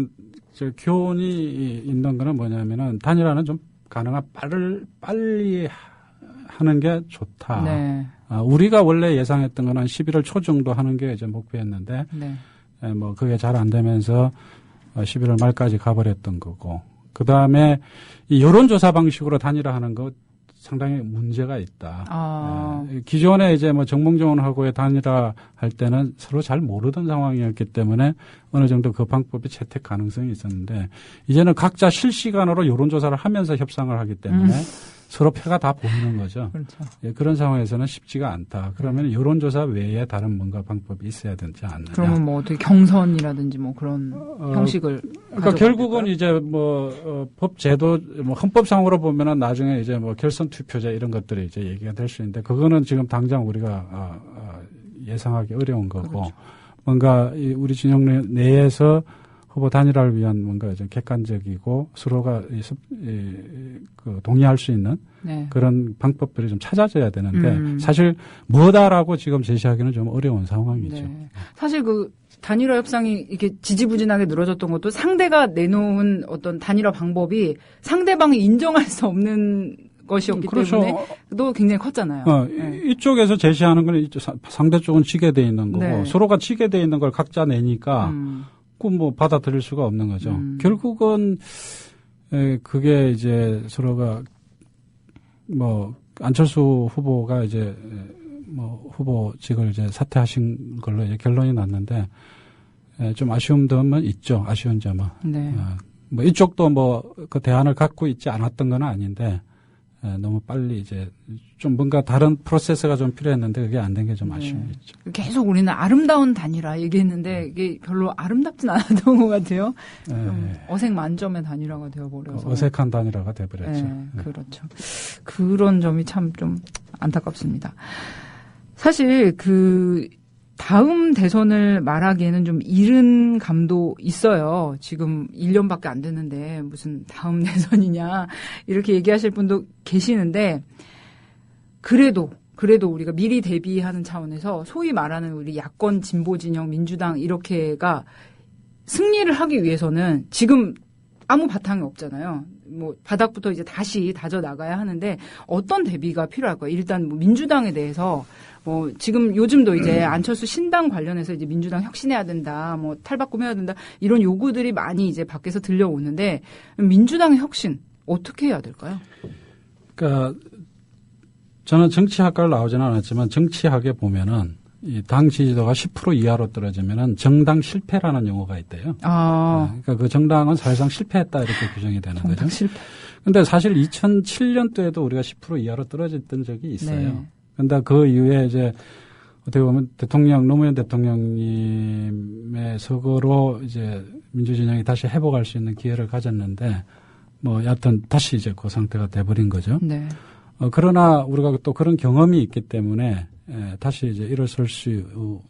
교훈이 있는 거는 뭐냐면은 단일화는 좀 가능한 빨리 하는 게 좋다. 네. 우리가 원래 예상했던 거는 11월 초 정도 하는 게 이제 목표였는데, 네. 뭐 그게 잘 안 되면서 11월 말까지 가버렸던 거고, 그 다음에 이 여론조사 방식으로 단일화하는 거 상당히 문제가 있다. 기존에 이제 뭐 정몽정원하고의 단일화 할 때는 서로 잘 모르던 상황이었기 때문에 어느 정도 그 방법이 채택 가능성이 있었는데, 이제는 각자 실시간으로 여론조사를 하면서 협상을 하기 때문에 서로 표가 다 보이는 거죠. 그렇죠. 예, 그런 상황에서는 쉽지가 않다. 그러면 여론조사 외에 다른 뭔가 방법이 있어야 되지 않느냐. 그러면 뭐 어떻게 경선이라든지 뭐 그런 형식을. 그러니까 결국은 이제 법 제도, 헌법상으로 보면은 나중에 이제 결선 투표제 이런 것들이 이제 얘기가 될 수 있는데, 그거는 지금 당장 우리가 예상하기 어려운 거고, 그렇죠. 뭔가 우리 진영 내에서 후보 단일화를 위한 뭔가 좀 객관적이고 서로가 동의할 수 있는 네. 그런 방법들이 좀 찾아져야 되는데 사실 뭐다라고 지금 제시하기는 좀 어려운 상황이죠. 네. 사실 그 단일화 협상이 이렇게 지지부진하게 늘어졌던 것도 상대가 내놓은 어떤 단일화 방법이 상대방이 인정할 수 없는 것이었기 그렇죠. 때문에 또 굉장히 컸잖아요. 네. 이쪽에서 제시하는 건 상대 쪽은 지게 돼 있는 거고 네. 서로가 지게 돼 있는 걸 각자 내니까 그 받아들일 수가 없는 거죠. 결국은 그게 이제 서로가 안철수 후보가 이제 후보직을 이제 사퇴하신 걸로 이제 결론이 났는데 좀 아쉬운 점은 있죠. 아쉬운 점은. 네. 이쪽도 그 대안을 갖고 있지 않았던 건 아닌데 너무 빨리 이제 좀 뭔가 다른 프로세스가 좀 필요했는데 그게 안 된 게 좀 아쉬움이죠. 계속 우리는 아름다운 단일화 얘기했는데 이게 별로 아름답진 않았던 것 같아요. 좀 어색 만점의 단일화가 되어버려서. 어색한 단일화가 되어버렸죠. 네, 그렇죠. 그런 점이 참 좀 안타깝습니다. 사실 다음 대선을 말하기에는 좀 이른 감도 있어요. 지금 1년밖에 안 됐는데 무슨 다음 대선이냐 이렇게 얘기하실 분도 계시는데 그래도 우리가 미리 대비하는 차원에서 소위 말하는 우리 야권 진보 진영 민주당 이렇게가 승리를 하기 위해서는 지금 아무 바탕이 없잖아요. 바닥부터 이제 다시 다져 나가야 하는데 어떤 대비가 필요할까요? 일단 민주당에 대해서 지금 요즘도 이제 안철수 신당 관련해서 이제 민주당 혁신해야 된다, 탈바꿈해야 된다, 이런 요구들이 많이 이제 밖에서 들려오는데, 민주당의 혁신, 어떻게 해야 될까요? 그러니까, 저는 정치학과를 나오지는 않았지만, 정치학에 보면은, 이 당 지지도가 10% 이하로 떨어지면은 정당 실패라는 용어가 있대요. 그러니까 그 정당은 사실상 실패했다, 이렇게 규정이 되는 거죠. 정당 실패. 근데 사실 2007년도에도 우리가 10% 이하로 떨어졌던 적이 있어요. 네. 근데 그 이후에 이제 어떻게 보면 노무현 대통령님의 서거로 이제 민주진영이 다시 회복할 수 있는 기회를 가졌는데 여하튼 다시 이제 그 상태가 돼버린 거죠. 네. 그러나 우리가 또 그런 경험이 있기 때문에 다시 이제 일어설 수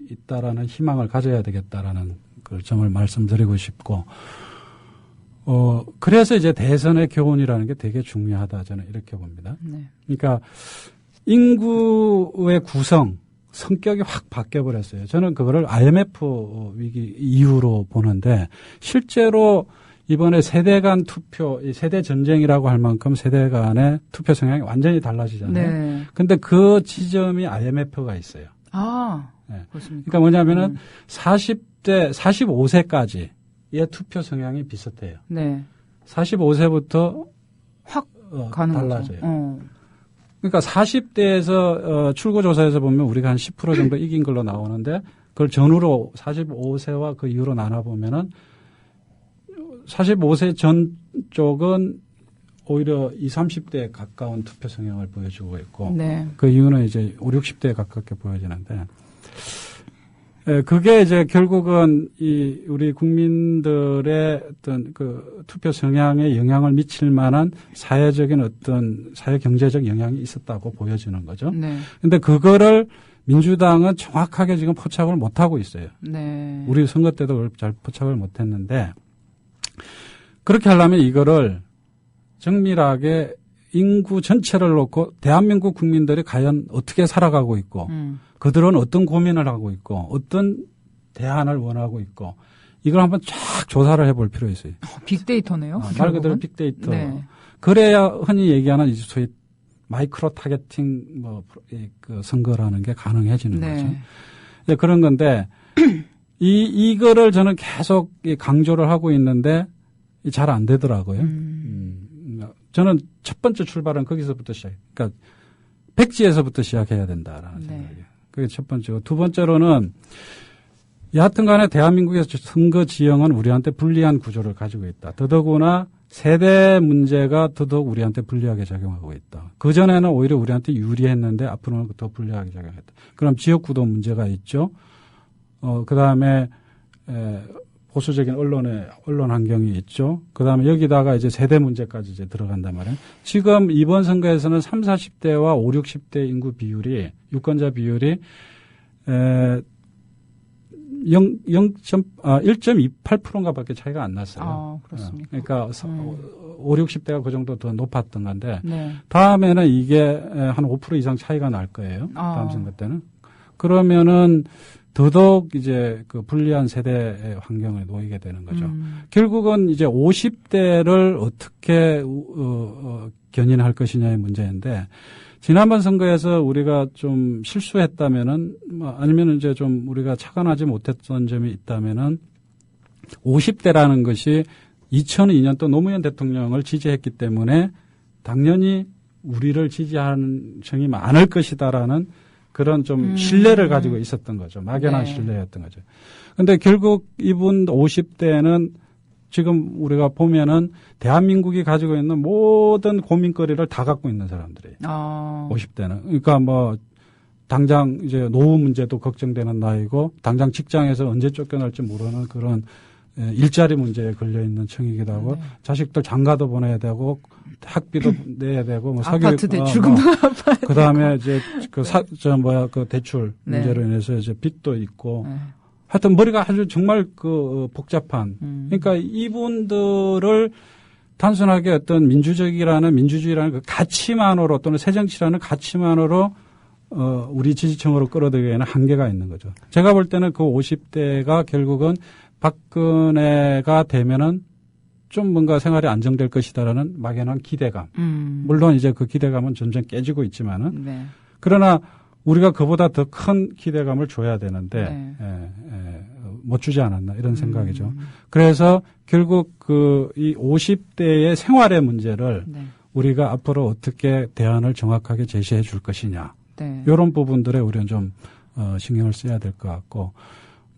있다라는 희망을 가져야 되겠다라는 그 점을 말씀드리고 싶고, 그래서 이제 대선의 교훈이라는 게 되게 중요하다 저는 이렇게 봅니다. 네. 그러니까 인구의 구성, 성격이 확 바뀌어버렸어요. 저는 그거를 IMF 위기 이후로 보는데 실제로 이번에 세대 간 투표, 세대 전쟁이라고 할 만큼 세대 간의 투표 성향이 완전히 달라지잖아요. 네. 근데 그 지점이 IMF가 있어요. 네. 그렇습니까? 그러니까 뭐냐면은 40대, 45세까지의 투표 성향이 비슷해요. 네. 45세부터 확 가는 달라져요. 그러니까 40대에서 출구조사에서 보면 우리가 한 10% 정도 이긴 걸로 나오는데 그걸 전후로 45세와 그 이후로 나눠보면은 45세 전 쪽은 오히려 20, 30대에 가까운 투표 성향을 보여주고 있고 네. 그 이유는 이제 5, 60대에 가깝게 보여지는데 그게 이제 결국은 우리 국민들의 어떤 그 투표 성향에 영향을 미칠 만한 사회적인 어떤 사회 경제적 영향이 있었다고 보여지는 거죠. 네. 근데 그거를 민주당은 정확하게 지금 포착을 못 하고 있어요. 네. 우리 선거 때도 그걸 잘 포착을 못 했는데 그렇게 하려면 이거를 정밀하게 인구 전체를 놓고 대한민국 국민들이 과연 어떻게 살아가고 있고 그들은 어떤 고민을 하고 있고 어떤 대안을 원하고 있고 이걸 한번 쫙 조사를 해볼 필요 있어요. 빅데이터네요. 말 그대로 빅데이터. 네. 그래야 흔히 얘기하는 이제 소위 마이크로 타겟팅 그 선거라는 게 가능해지는 네. 거죠. 네, 그런 건데 이거를 저는 계속 강조를 하고 있는데 잘 안 되더라고요. 저는 첫 번째 출발은 거기서부터 그러니까 백지에서부터 시작해야 된다라는 생각이에요. 그게 첫 번째고 두 번째로는 여하튼 간에 대한민국의 선거 지형은 우리한테 불리한 구조를 가지고 있다. 더더구나 세대 문제가 더더욱 우리한테 불리하게 작용하고 있다. 그전에는 오히려 우리한테 유리했는데 앞으로는 더 불리하게 작용했다. 그럼 지역구도 문제가 있죠. 그 다음에 보수적인 언론 환경이 있죠. 그 다음에 여기다가 이제 세대 문제까지 이제 들어간단 말이에요. 지금 이번 선거에서는 30, 40대와 5, 60대 인구 비율이, 유권자 비율이 1.28%인가 밖에 차이가 안 났어요. 아, 그렇습니까? 그러니까 5, 60대가 그 정도 더 높았던 건데, 네. 다음에는 이게 한 5% 이상 차이가 날 거예요. 다음 선거 때는. 그러면은 더더욱 이제 그 불리한 세대의 환경에 놓이게 되는 거죠. 결국은 이제 50대를 어떻게 견인할 것이냐의 문제인데, 지난번 선거에서 우리가 좀 실수했다면은, 아니면 이제 좀 우리가 착안하지 못했던 점이 있다면은, 50대라는 것이 2002년도 노무현 대통령을 지지했기 때문에 당연히 우리를 지지하는 층이 많을 것이다라는 그런 좀 신뢰를 가지고 있었던 거죠. 막연한 네. 신뢰였던 거죠. 근데 결국 이분 50대는 지금 우리가 보면은 대한민국이 가지고 있는 모든 고민거리를 다 갖고 있는 사람들이에요. 50대는. 그러니까 뭐 당장 이제 노후 문제도 걱정되는 나이고 당장 직장에서 언제 쫓겨날지 모르는 그런 일자리 문제에 걸려 있는 층이기도 하고 네. 자식들 장가도 보내야 되고 학비도 내야 되고 뭐 아파트 대출금도 갚아야 되고 그다음에 이제 그 대출 네. 문제로 인해서 이제 빚도 있고 네. 하여튼 머리가 아주 정말 그 복잡한 그러니까 이분들을 단순하게 어떤 민주주의라는 그 가치만으로 또는 새정치라는 가치만으로 우리 지지층으로 끌어들이기에는 한계가 있는 거죠. 제가 볼 때는 그 50대가 결국은 박근혜가 되면은 좀 뭔가 생활이 안정될 것이다라는 막연한 기대감. 물론 이제 그 기대감은 점점 깨지고 있지만은 네. 그러나 우리가 그보다 더 큰 기대감을 줘야 되는데 못 주지 않았나 이런 생각이죠. 그래서 결국 이 50대의 생활의 문제를 네. 우리가 앞으로 어떻게 대안을 정확하게 제시해 줄 것이냐. 네. 이런 부분들에 우리는 좀 신경을 써야 될 것 같고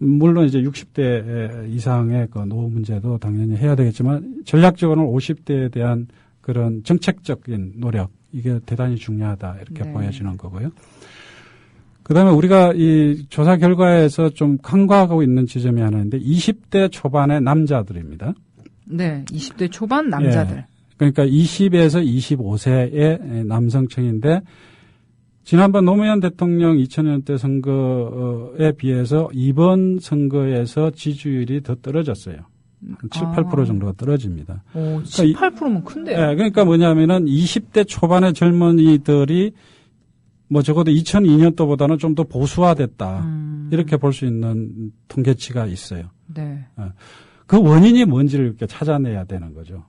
물론 이제 60대 이상의 그 노후 문제도 당연히 해야 되겠지만 전략적으로는 50대에 대한 그런 정책적인 노력 이게 대단히 중요하다 이렇게 네. 보여지는 거고요. 그다음에 우리가 이 조사 결과에서 좀 간과하고 있는 지점이 하나 있는데 20대 초반의 남자들입니다. 네, 20대 초반 남자들. 예. 그러니까 20에서 25세의 남성층인데 지난번 노무현 대통령 2000년 때 선거에 비해서 이번 선거에서 지지율이 더 떨어졌어요. 한 7, 8% 정도가 떨어집니다. 오, 7, 8%면 큰데요. 네, 그러니까 뭐냐면은 20대 초반의 젊은이들이 뭐 적어도 2002년도보다는 좀 더 보수화됐다. 이렇게 볼 수 있는 통계치가 있어요. 네. 그 원인이 뭔지를 이렇게 찾아내야 되는 거죠.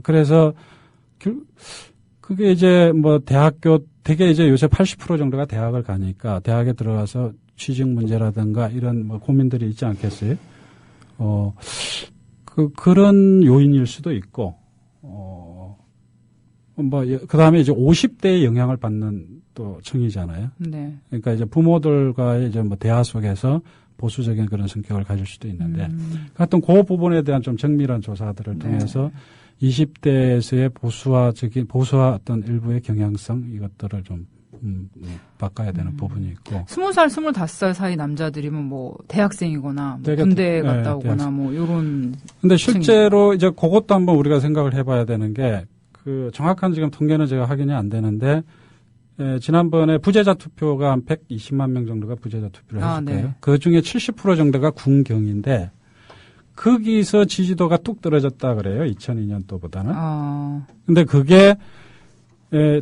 그래서 그게 이제 뭐 대학교 되게 이제 요새 80% 정도가 대학을 가니까 대학에 들어가서 취직 문제라든가 이런 뭐 고민들이 있지 않겠어요? 그런 요인일 수도 있고, 그 다음에 이제 50대의 영향을 받는 또 층이잖아요. 네. 그러니까 이제 부모들과의 이제 뭐 대화 속에서 보수적인 그런 성격을 가질 수도 있는데, 하여튼 그 부분에 대한 좀 정밀한 조사들을 통해서 20대에서의 보수화 어떤 일부의 경향성 이것들을 좀 바꿔야 되는 부분이 있고. 20살, 25살 사이 남자들이면 뭐 대학생이거나 뭐 군대 갔다 오거나 대학생. 뭐 요런. 근데 실제로 이제 그것도 한번 우리가 생각을 해봐야 되는 게 그 정확한 지금 통계는 제가 확인이 안 되는데 지난번에 부재자 투표가 한 120만 명 정도가 부재자 투표를 했을 거예요. 네. 그 중에 70% 정도가 군경인데 거기서 지지도가 뚝 떨어졌다 그래요. 2002년도보다는. 근데 그게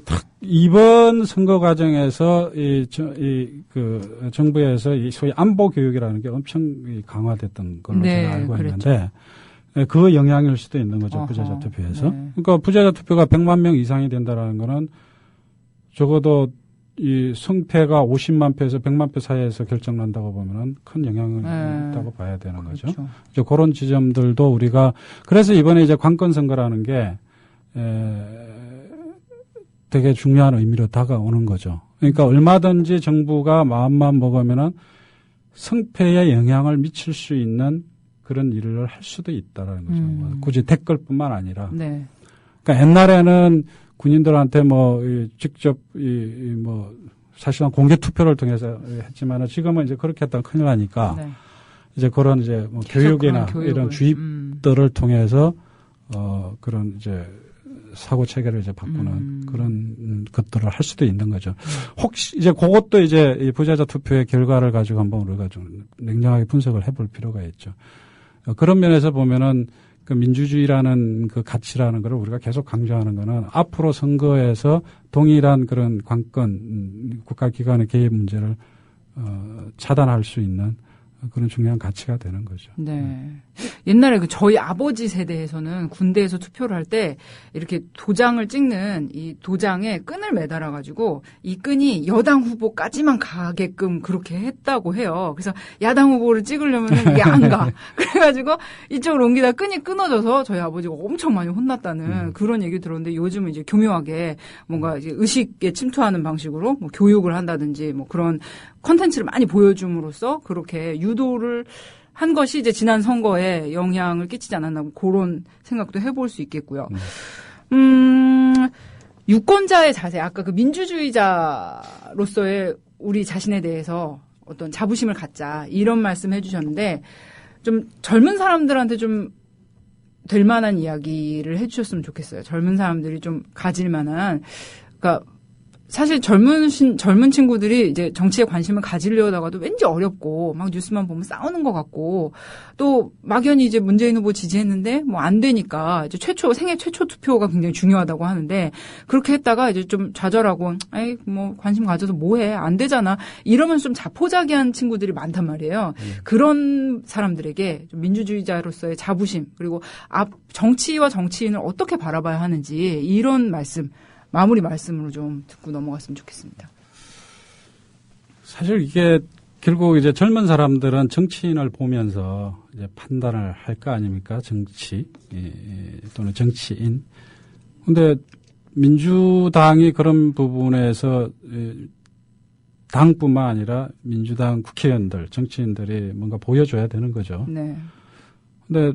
딱 이번 선거 과정에서 그 정부에서 이 소위 안보 교육이라는 게 엄청 강화됐던 걸로 제가 알고 있는데 그 영향일 수도 있는 거죠. 부재자 투표에서. 그러니까 부재자 투표가 100만 명 이상이 된다라는 거는 적어도 이 성패가 50만 표에서 100만 표 사이에서 결정난다고 보면은 큰 영향을 있다고 봐야 되는 거죠. 이제 그런 지점들도 우리가 그래서 이번에 이제 관건 선거라는 게 되게 중요한 의미로 다가오는 거죠. 그러니까 얼마든지 정부가 마음만 먹으면은 성패에 영향을 미칠 수 있는 그런 일을 할 수도 있다라는 거죠. 굳이 댓글뿐만 아니라. 네. 그러니까 옛날에는 군인들한테 뭐 직접 뭐 사실상 공개 투표를 통해서 했지만은 지금은 이제 그렇게 했다면 큰일 나니까 네. 이제 그런 이제 뭐 교육이나 이런 주입들을 통해서 그런 이제 사고 체계를 이제 바꾸는 그런 것들을 할 수도 있는 거죠. 혹시 이제 그것도 이제 이 부재자 투표의 결과를 가지고 한번 우리가 좀 냉정하게 분석을 해볼 필요가 있죠. 그런 면에서 보면은 그 민주주의라는 그 가치라는 걸 우리가 계속 강조하는 거는 앞으로 선거에서 동일한 그런 관건 국가기관의 개입 문제를 차단할 수 있는 그런 중요한 가치가 되는 거죠. 네. 옛날에 그 저희 아버지 세대에서는 군대에서 투표를 할 때 이렇게 도장을 찍는 이 도장에 끈을 매달아 가지고 이 끈이 여당 후보까지만 가게끔 그렇게 했다고 해요. 그래서 야당 후보를 찍으려면 이게 안 가. 그래가지고 이쪽으로 옮기다 끈이 끊어져서 저희 아버지가 엄청 많이 혼났다는 그런 얘기 들었는데 요즘은 이제 교묘하게 뭔가 이제 의식에 침투하는 방식으로 뭐 교육을 한다든지 뭐 그런 콘텐츠를 많이 보여줌으로써 그렇게 유도를 한 것이 이제 지난 선거에 영향을 끼치지 않았나 그런 생각도 해볼 수 있겠고요. 유권자의 자세, 아까 그 민주주의자로서의 우리 자신에 대해서 어떤 자부심을 갖자 이런 말씀 해주셨는데 좀 젊은 사람들한테 좀 될 만한 이야기를 해주셨으면 좋겠어요. 젊은 사람들이 좀 가질 만한, 그러니까. 사실 젊은 친구들이 이제 정치에 관심을 가지려다가도 왠지 어렵고 막 뉴스만 보면 싸우는 것 같고 또 막연히 이제 문재인 후보 지지했는데 뭐 안 되니까 이제 생애 최초 투표가 굉장히 중요하다고 하는데 그렇게 했다가 이제 좀 좌절하고 에이 뭐 관심 가져서 뭐해 안 되잖아 이러면서 좀 자포자기한 친구들이 많단 말이에요. 그런 사람들에게 좀 민주주의자로서의 자부심 그리고 정치와 정치인을 어떻게 바라봐야 하는지 이런 말씀. 마무리 말씀으로 좀 듣고 넘어갔으면 좋겠습니다. 사실 이게 결국 이제 젊은 사람들은 정치인을 보면서 이제 판단을 할 거 아닙니까? 정치 또는 정치인. 근데 민주당이 그런 부분에서 당뿐만 아니라 민주당 국회의원들, 정치인들이 뭔가 보여줘야 되는 거죠. 네. 근데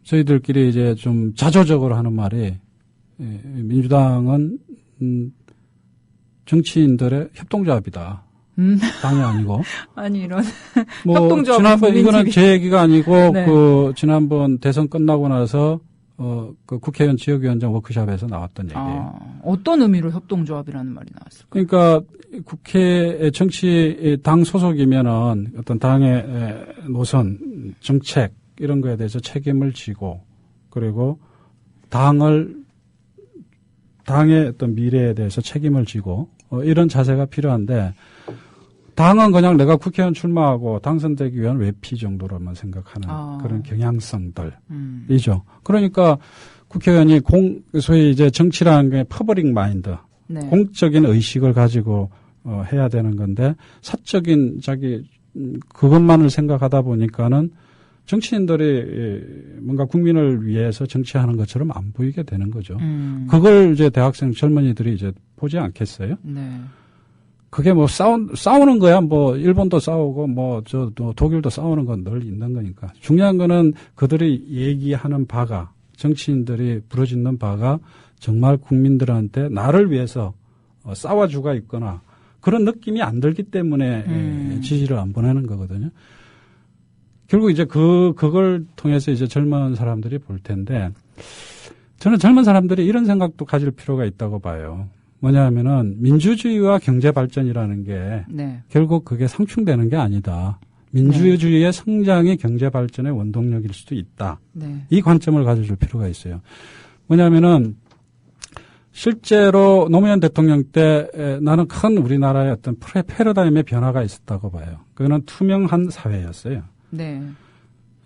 저희들끼리 이제 좀 자조적으로 하는 말이 민주당은 정치인들의 협동조합이다. 당이 아니고. 아니 이런 뭐 협동조합. 지난번 이거는 제 얘기가 아니고 네. 그 지난번 대선 끝나고 나서 그 국회의원 지역위원장 워크숍에서 나왔던 얘기예요. 어떤 의미로 협동조합이라는 말이 나왔을까요? 그러니까 국회 정치 당 소속이면은 어떤 당의 노선, 정책 이런 거에 대해서 책임을 지고 그리고 당의 어떤 미래에 대해서 책임을 지고 이런 자세가 필요한데 당은 그냥 내가 국회의원 출마하고 당선되기 위한 외피 정도로만 생각하는 그런 경향성들이죠. 그러니까 국회의원이 소위 이제 정치라는 게 퍼블릭 마인드, 네. 공적인 의식을 가지고 해야 되는 건데 사적인 그것만을 생각하다 보니까는 정치인들이 뭔가 국민을 위해서 정치하는 것처럼 안 보이게 되는 거죠. 그걸 이제 대학생 젊은이들이 이제 보지 않겠어요? 네. 그게 뭐 싸우는 거야. 뭐 일본도 싸우고 독일도 싸우는 건 늘 있는 거니까. 중요한 거는 그들이 얘기하는 바가 정치인들이 부르짖는 바가 정말 국민들한테 나를 위해서 싸워주가 있거나 그런 느낌이 안 들기 때문에 지지를 안 보내는 거거든요. 결국 이제 그걸 통해서 이제 젊은 사람들이 볼 텐데 저는 젊은 사람들이 이런 생각도 가질 필요가 있다고 봐요. 뭐냐 하면은 민주주의와 경제 발전이라는 게 네. 결국 그게 상충되는 게 아니다. 민주주의의 성장이 경제 발전의 원동력일 수도 있다. 네. 이 관점을 가져줄 필요가 있어요. 뭐냐면은 실제로 노무현 대통령 때 나는 큰 우리나라의 어떤 패러다임의 변화가 있었다고 봐요. 그거는 투명한 사회였어요. 네.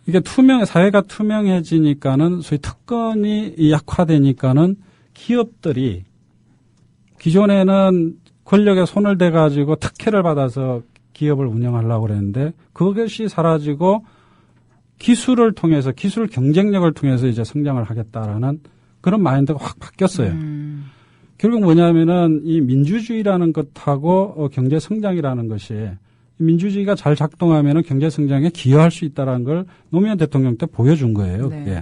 이게 사회가 투명해지니까는 소위 특권이 약화되니까는 기업들이 기존에는 권력에 손을 대가지고 특혜를 받아서 기업을 운영하려고 그랬는데 그것이 사라지고 기술 경쟁력을 통해서 이제 성장을 하겠다라는 그런 마인드가 확 바뀌었어요. 결국 뭐냐면은 이 민주주의라는 것하고 경제 성장이라는 것이 민주주의가 잘 작동하면은 경제 성장에 기여할 수 있다라는 걸 노무현 대통령 때 보여준 거예요. 네. 그게.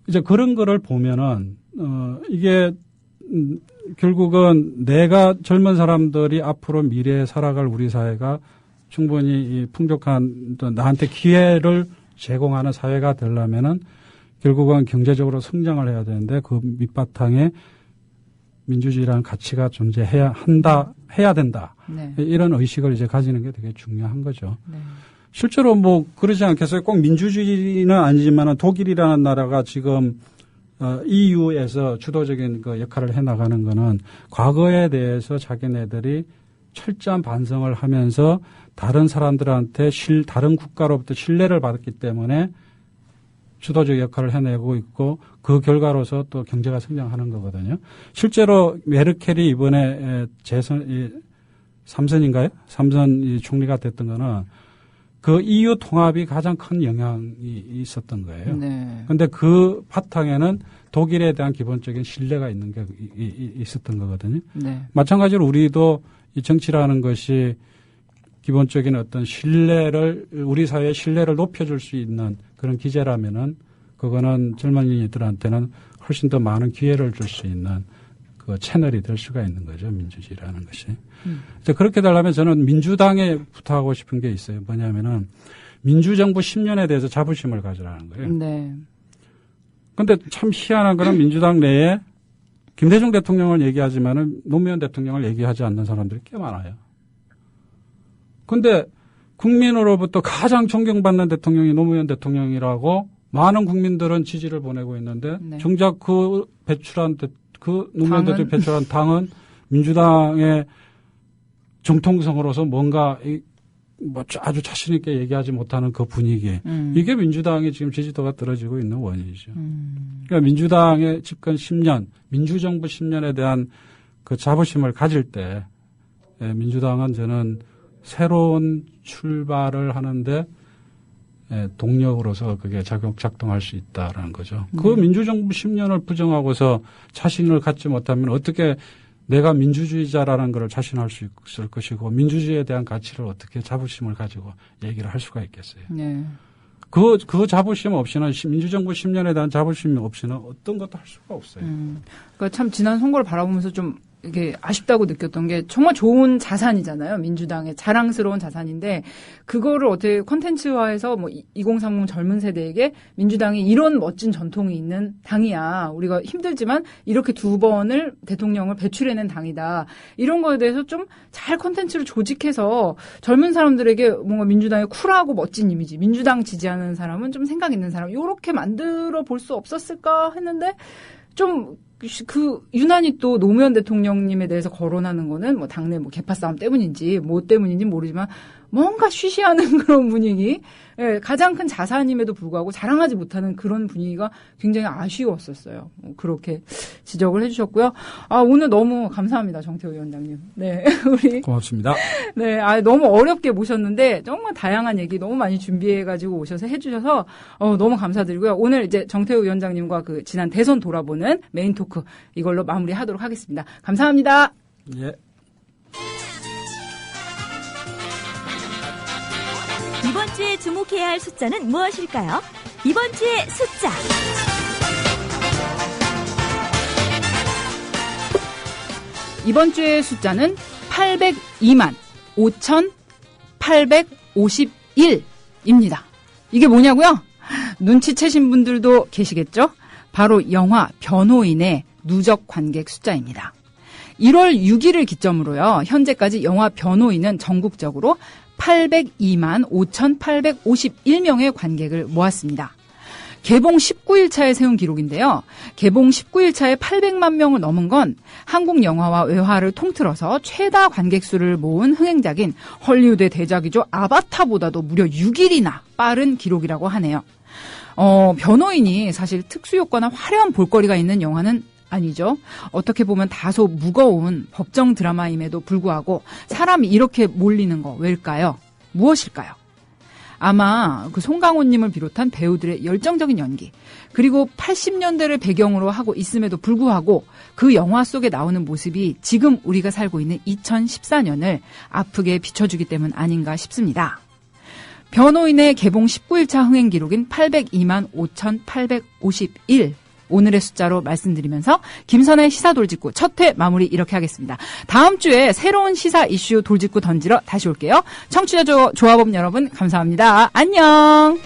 이제 그런 거를 보면은 이게 결국은 내가 젊은 사람들이 앞으로 미래에 살아갈 우리 사회가 충분히 이 풍족한 나한테 기회를 제공하는 사회가 되려면은 결국은 경제적으로 성장을 해야 되는데 그 밑바탕에 민주주의라는 가치가 존재해야 된다. 네. 이런 의식을 이제 가지는 게 되게 중요한 거죠. 네. 실제로 뭐 그러지 않겠어요? 꼭 민주주의는 아니지만 독일이라는 나라가 지금 EU에서 주도적인 그 역할을 해 나가는 거는 과거에 대해서 자기네들이 철저한 반성을 하면서 다른 사람들한테 다른 국가로부터 신뢰를 받았기 때문에 주도적 역할을 해내고 있고 그 결과로서 또 경제가 성장하는 거거든요. 실제로 메르켈이 이번에 3선인가요? 3선 총리가 됐던 거는 그 EU 통합이 가장 큰 영향이 있었던 거예요. 네. 근데 그 바탕에는 독일에 대한 기본적인 신뢰가 있는 게 있었던 거거든요. 네. 마찬가지로 우리도 이 정치라는 것이 기본적인 어떤 우리 사회의 신뢰를 높여줄 수 있는 그런 기제라면은 그거는 젊은이들한테는 훨씬 더 많은 기회를 줄 수 있는 그 채널이 될 수가 있는 거죠. 민주주의라는 것이. 이제 그렇게 되려면 저는 민주당에 부탁하고 싶은 게 있어요. 뭐냐면은 민주정부 10년에 대해서 자부심을 가지라는 거예요. 네. 근데 참 희한한 거는 민주당 내에 김대중 대통령을 얘기하지만은 노무현 대통령을 얘기하지 않는 사람들이 꽤 많아요. 근데 국민으로부터 가장 존경받는 대통령이 노무현 대통령이라고 많은 국민들은 지지를 보내고 있는데 네. 정작 그 노무현 대통령이 배출한 당은 민주당의 정통성으로서 뭔가 아주 자신 있게 얘기하지 못하는 그 분위기. 이게 민주당의 지금 지지도가 떨어지고 있는 원인이죠. 그러니까 민주당의 집권 10년, 민주정부 10년에 대한 그 자부심을 가질 때 민주당은 저는 새로운 출발을 하는데 동력으로서 그게 작동할 수 있다라는 거죠. 그 민주정부 10년을 부정하고서 자신을 갖지 못하면 어떻게 내가 민주주의자라는 걸 자신할 수 있을 것이고 민주주의에 대한 가치를 어떻게 자부심을 가지고 얘기를 할 수가 있겠어요. 네. 그 자부심 없이는 민주정부 10년에 대한 자부심이 없이는 어떤 것도 할 수가 없어요. 그러니까 참 지난 선거를 바라보면서 좀 이게 아쉽다고 느꼈던 게 정말 좋은 자산이잖아요. 민주당의 자랑스러운 자산인데 그거를 어떻게 콘텐츠화해서 뭐 2030 젊은 세대에게 민주당이 이런 멋진 전통이 있는 당이야. 우리가 힘들지만 이렇게 2번을 대통령을 배출해낸 당이다. 이런 거에 대해서 좀 잘 콘텐츠를 조직해서 젊은 사람들에게 뭔가 민주당의 쿨하고 멋진 이미지, 민주당 지지하는 사람은 좀 생각 있는 사람 이렇게 만들어 볼 수 없었을까 했는데 좀 유난히 또 노무현 대통령님에 대해서 거론하는 거는 뭐 당내 뭐 개파 싸움 때문인지 뭐 때문인지 모르지만 뭔가 쉬쉬하는 그런 분위기, 가장 큰 자산임에도 불구하고 자랑하지 못하는 그런 분위기가 굉장히 아쉬웠었어요. 그렇게 지적을 해주셨고요. 오늘 너무 감사합니다, 정태우 위원장님. 네, 우리 고맙습니다. 네, 너무 어렵게 모셨는데 정말 다양한 얘기 너무 많이 준비해가지고 오셔서 해주셔서 너무 감사드리고요. 오늘 이제 정태우 위원장님과 그 지난 대선 돌아보는 메인 토크 이걸로 마무리하도록 하겠습니다. 감사합니다. 예. 이번 주에 주목해야 할 숫자는 무엇일까요? 이번 주의 숫자. 이번 주의 숫자는 802만 5,851입니다. 이게 뭐냐고요? 눈치채신 분들도 계시겠죠? 바로 영화 변호인의 누적 관객 숫자입니다. 1월 6일을 기점으로요. 현재까지 영화 변호인은 전국적으로 802만 5,851명의 관객을 모았습니다. 개봉 19일 차에 세운 기록인데요. 개봉 19일 차에 800만 명을 넘은 건 한국 영화와 외화를 통틀어서 최다 관객수를 모은 흥행작인 헐리우드의 대작이죠. 아바타보다도 무려 6일이나 빠른 기록이라고 하네요. 변호인이 사실 특수효과나 화려한 볼거리가 있는 영화는 아니죠. 어떻게 보면 다소 무거운 법정 드라마임에도 불구하고 사람이 이렇게 몰리는 거 왜일까요? 무엇일까요? 아마 그 송강호님을 비롯한 배우들의 열정적인 연기, 그리고 80년대를 배경으로 하고 있음에도 불구하고 그 영화 속에 나오는 모습이 지금 우리가 살고 있는 2014년을 아프게 비춰주기 때문 아닌가 싶습니다. 변호인의 개봉 19일차 흥행 기록인 802만 5,851. 오늘의 숫자로 말씀드리면서 김선의 시사 돌직구 첫 회 마무리 이렇게 하겠습니다. 다음 주에 새로운 시사 이슈 돌직구 던지러 다시 올게요. 청취자 조합원 여러분 감사합니다. 안녕.